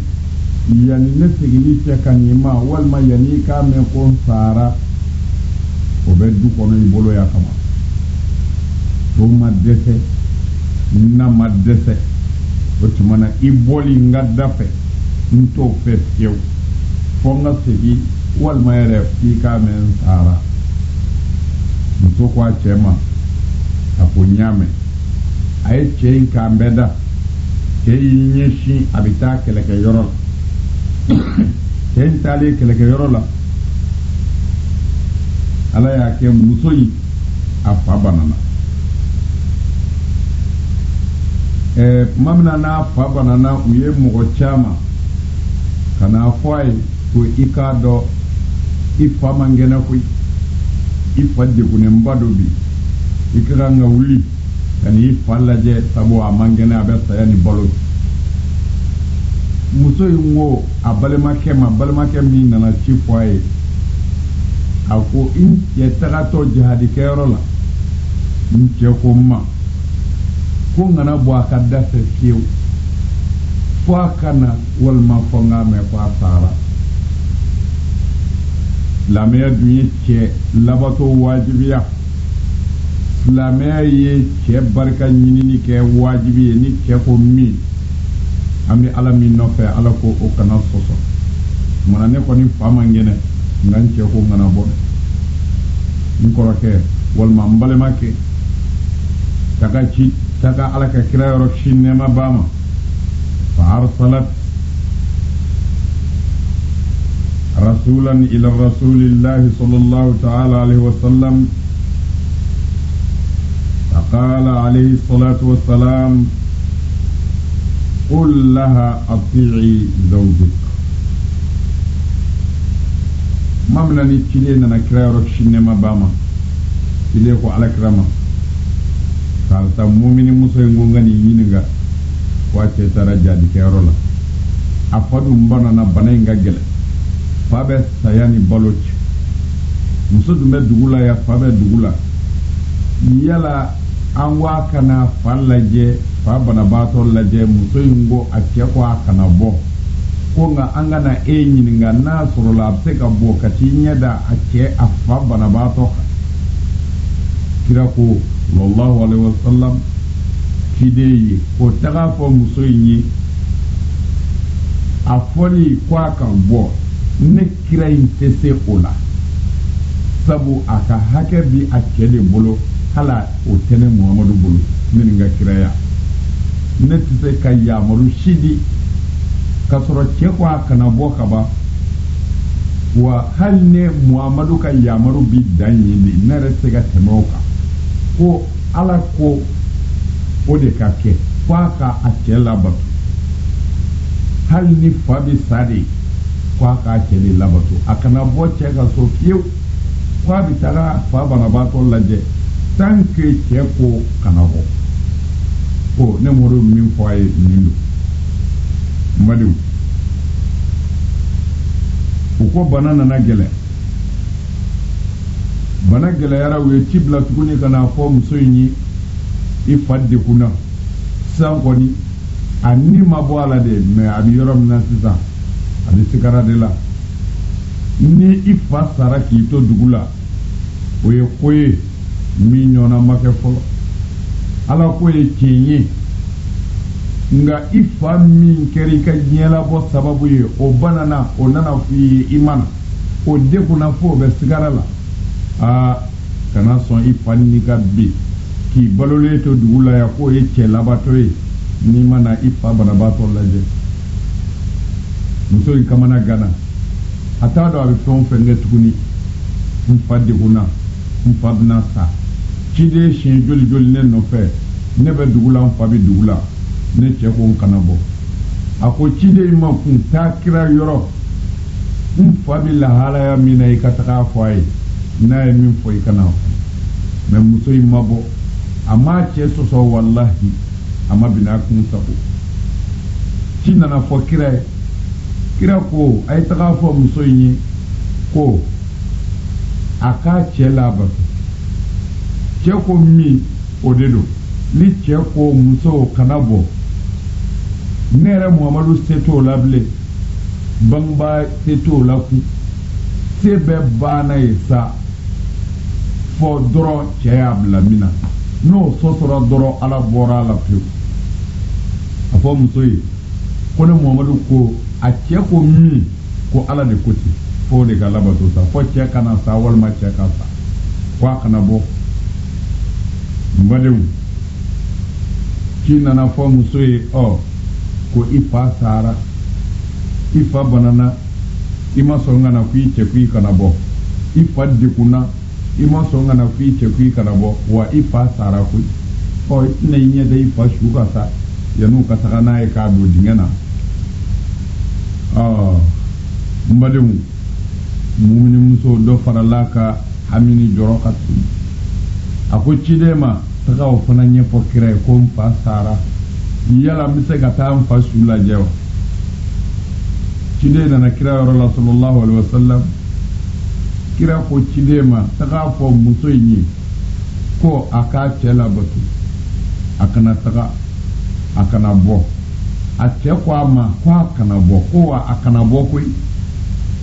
yani ne sigi te kanima walma yani ka me ko sara o be du kono ibolo ya kama to madese na madese o tumana iboli ngadafe nto fe fiyew fonga sigi walma yere fika men sara nso kwa chema apo nyame ay chen ka mbeda ke nyeshi abita keleke yoro chen tali keleke yoro la ala ya ke musoyi afa banana mamna na fa banana uye mo chama kana foi to ikado ifa mangena kuy ifa de kunen badobi ikira nga wuli yani ifa laje sabo amangena abessa yani balo muso yungo abalema kemi nana chifoye ako in yetarato jihadi kero la nche ko ma ko ngana bo akada se fiu fo kana wal ma fonga me ko asara la meya duye che labato wajibiya la meya ye che barka nyini ke wajibi ni che ko mi amni ala mi no fe ala ko o kana soso mana ne ko ni fama ngene ngan che ko ngana bo ni ko rake wal ma mbale make taka ala ka kira yoro shinne ma bama fa arsalat رسولا إلى رسول الله صلى الله تعالى عليه وسلم فقال عليه الصلاة والسلام قل لها أطيعي زوجك ما من نتكلم نكرر ركشين ما باما تليكو على كرامة قال تمومن مسلم غني ينغا واتي ترجع دكيرولا أفضل مبانا بنينغا جل fabe sayani baloch muso dumbe dugula ya fabe dugula yala anwa kana fallaje fa bana bato laje muso yingo ake ko akana bo ko nga angana enyi nga nasoro la peka bo katinya da ake afa bana bato kira ko sallallahu alaihi wasallam kideye ko taga fo muso yinyi afoni kwa kan bo ne kira intese ola sabu aka hake bi akede bolo hala o tene Muhammadu bolo min nga kira ya ne tise ka yamaru shidi kasoro ke ko akana boka ba wa hal ne Muhammadu ka yamaru bi danyi ni ne rese ga temoka ko ala ko o de ka ke ko aka akela ba hal ni fabi sadi kwa ka kele labato akana boche ga so fiu kwa bitara fa bana bato laje tanke ke ko kana ho ko ne moro min foye nindo madu ko banana na gele bana gele yara we tibla tukuni kana fo musoyini ifadde kuna sankoni anni mabo ala de me abi yorom na sisa abi sigara de la ni ifa sara ki to dugula oye koye mi nyona make folo ala koye kenye nga ifa min keri ka nyela bo sababu ye o banana o nana fi iman o de kuna fo be sigara la kana son ifa ni ka bi ki balole to dugula ya koye che labato ye ni mana ifa bana bato laje muso kamana gana hata do abi fon fenge tukuni mfadi kuna mfadna sa chide shin joli joli ne no fe ne be dugula mfabi dugula ne che ko kanabo ako chide ma kun takira yoro mfabi la hala ya mina ikataka fai na min foi kana me muso mabo ama che so wallahi ama bina kun sako china na fo kira ko ay taka fo muso yi ko aka cɛ labato cɛ ko min o de don ni cɛ ko muso kana bɔ ne yɛrɛ Muhamadu se t'o la bilen bangebaa se t'o la kun se bɛ banna ye sa fɔ dɔrɔn cɛ y'a bila min na n'o sɔsɔra dɔrɔn Ala bɔra a la pewu a fɔ muso ye ko ne Muhamadu ko a cɛ ko min ko Ala de ko ten fo de ka labato sa fo cɛ kana sa walima cɛ ka sa ko a kana bɔ n badenw ci nana fɔ muso ye ko i fa sara i fa banana i ma sɔn kana ko i cɛ ko i kana bɔ i fa degunna i ma sɔn kana ko i cɛ ko i kana bɔ wa i fa sara koyi ina i ɲɛ da i fa su ka sa yan'u ka taga n'a ye k'a don dingɛ na n badenw muminimuso dɔ farala ka hamini jɔrɔ ka tunu a ko ciden ma taga o fana ɲɛfɔ kira ye ko n fa sara yala n bɛ se ka taa n fa su lajɛ wa ciden nana kira yɔrɔ la sallallahu alaihi wasallam kira ko ciden ma taga fɔ muso in ye ko a k'a cɛ labato a kana taga a kana bɔ a cɛ ko a ma ko a kana bɔ ko wa a kana bɔ koyi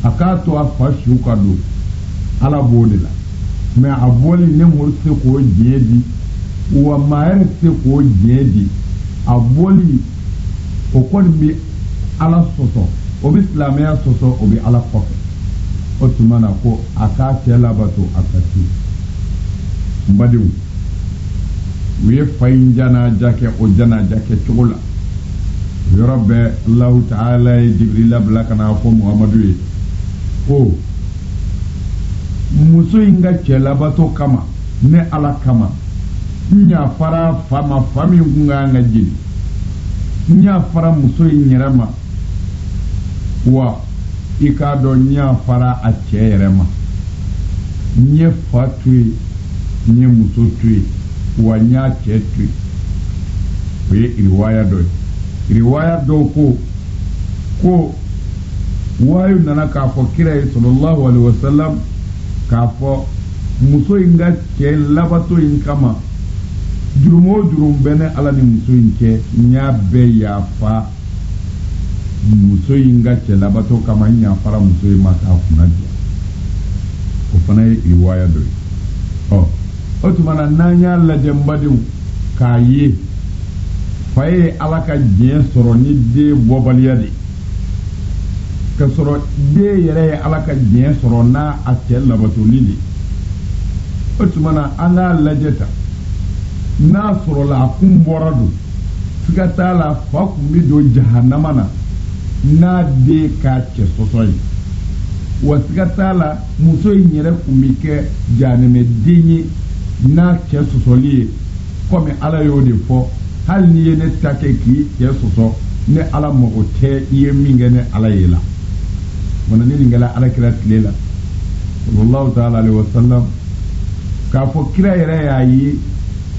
a k'a to a fa su ka don Ala b'o de la mais a bɔli ne mori se k'o diɲɛ di wa maa yɛrɛ se k'o diɲɛ di a bɔli o kɔni bɛ Ala sɔsɔ o bɛ silamɛya sɔsɔ o bɛ Ala kɔfɛ o tuma na ko a k'a cɛ labato a ka ci n badenw u ye fa in janaja kɛ o janaja kɛ cogo la yɔrɔ bɛɛ Allahu Ta'ala ye Jibrila bila ka na fɔ Muhamadu ye ko muso in ka cɛ labato kama ne Ala kama n y'a fara fa ma fa min kun kan ka jeli n y'a fara muso in yɛrɛ ma wa i k'a dɔn n y'a fara a cɛ yɛrɛ ma n ye fa to yen n ye muso to yen wa n y'a cɛ to yen o ye riwaya dɔ ye riwaya dɔw ko wayu nana k'a fɔ kira ye sallallahu alaihi wasallam k'a fɔ muso in ka cɛ labato in kama jurumu o jurumu bɛ ne Ala ni muso in cɛ n y'a bɛɛ yafa muso in ka cɛ labato kama n yafara muso in ma k'a kunna diya o fana ye riwaya dɔ ye o tuma na n'an y'a lajɛ n badenw k'a ye fa ye Ala ka diɲɛ sɔrɔ ni den bɔbaliya de ka sɔrɔ den yɛrɛ ye Ala ka diɲɛ sɔrɔ n'a a cɛ labatoli de o tuma na an k'a lajɛ ta n'a sɔrɔla a kun bɔra don siga t'a la fa kun bɛ don jahanama na n'a den k'a cɛ sɔsɔ ye wa siga t'a la muso in yɛrɛ kun bɛ kɛ jahanɛmɛ den ye n'a cɛ sɔsɔli ye komi Ala y'o de fɔ hali n'i ye ne ta kɛ k'i cɛ sɔsɔ ne Ala mago tɛ i ye min kɛ ne Ala ye la wana ni nin kɛla Ala kira tile la sallallahu ta'ala alaihi wasallam k'a fɔ kira yɛrɛ y'a ye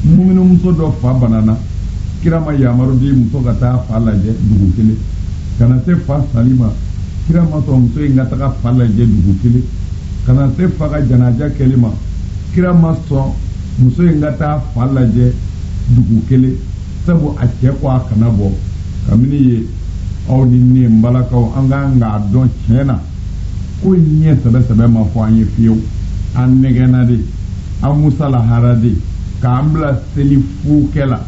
muso dɔ fa banana kira ma yamaru di muso ka taa fa lajɛ dugu kelen kana se fa sali ma kira ma sɔn muso in ka taga fa lajɛ dugu kelen kana se fa ka janaja kɛli ma kira ma sɔn muso in ka taa fa lajɛ dugu kelen sabu a cɛ ko a kana bɔ kabini ye aw ni ne n balakaw an k'an k'a dɔn tiɲɛ na ko ɲɛ sɛbɛ ma fɔ an ye fiyewu an nɛgɛnna de an musalahara de k'an bila selifu kɛla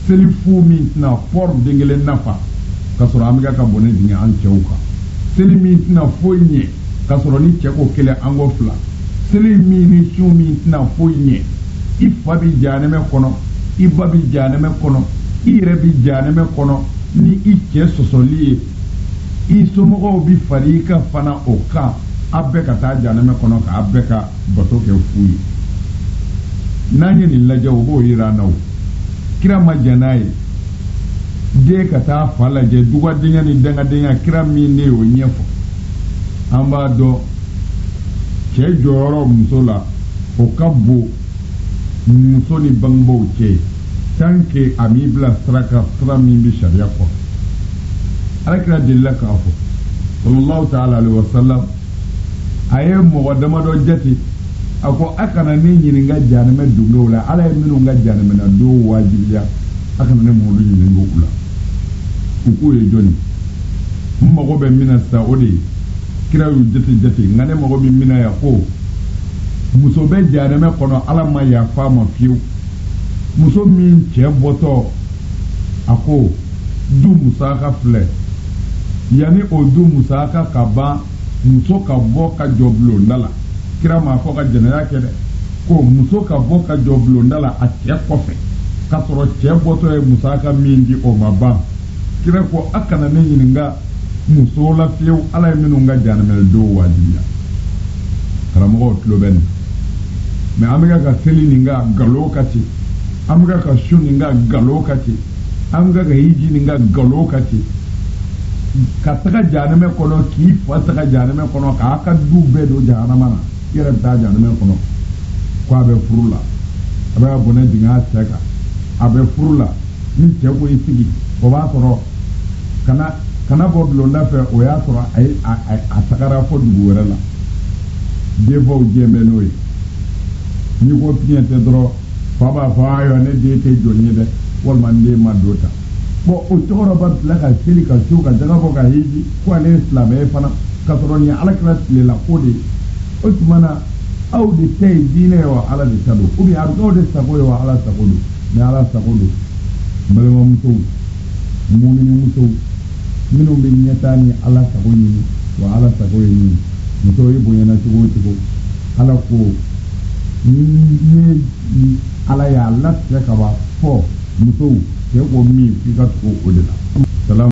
selifu min tɛna pɔr den kelen nafa ka sɔrɔ an bɛ ka bɔ ne dingɛ an cɛw kan seli min tɛna foyi ɲɛ ka sɔrɔ ni cɛ ko kelen an ko fila seli min ni su min tɛna foyi ɲɛ i fa bi jahanɛmɛ kɔnɔ i ba bi jahanɛmɛ kɔnɔ i yɛrɛ bi jahanɛmɛ kɔnɔ ni i cɛ sɔsɔli ye i somɔgɔw bi fari i ka fana o kan a bɛɛ ka taa jahanɛmɛ kɔnɔ k'a bɛɛ ka bato kɛ fu ye n'an ye nin lajɛ o b'o yira an na o kira ma jɛn n'a ye den ka taa fa lajɛ dugadenya ni dangadenya kira min ne y'o ɲɛfɔ an b'a dɔn cɛ jɔyɔrɔ muso la o ka bon muso ni bangebaaw cɛ tant que a m'i bila sira min bɛ sariya kɔrɔ alakira delila k'a fɔ sallallahu ta'ala alaihi wasallam a ye mɔgɔ damadɔ jate ako akana ne nyininga janame dungo la ala minu nga janame na do wajibiya akana ne mo nyingo kula ku ye joni mmago be mina saudi kira yu jeti ngane mago bi mina ya ko muso be janame kono ala ma ya fama fiu muso min che boto ako du musaka fle yani o du musaka kaba muso ka bo ka joblo ndala kira ma fo ka jenera kede ko muso ka bo ka joblo ndala a che kofe ka soro che boto e musaka mingi o maba kira ko akana ne yininga muso la fiu ala minu nga janamel do wajibiya karamo tlo ben me amiga ka seli ninga galo kati amiga ka shuni ninga galo kati amiga ka hiji ninga galo kati ka taga janame kono ki fa taga janame kono ka aka dubbe do janamana yere ta janame kono ko abe furula abe abone dinga teka abe furula ni te ko isigi o ba toro kana bodlo ndafe o ya toro ay atakara fo dugu wera la devo jembe noy ni ko piente dro baba fa yo ne de te jonni de wal man le madota bo o toro ba la ka seli ka suka daga bo ka hiji ko ne islam e fana ka toro ni ala kala le la kodi o tumana au de tay dine wa ala de tado ubi ardo de sagoyo wa ala sagodo ne ala sagodo mbele mo muto mu'minu muto minu be nyatani ala sagoyi wa ala sagoyi muto yi boyana tugo ala ko ni ala ya Allah ya ka ba fo muso ke ko mi fi ka ko odela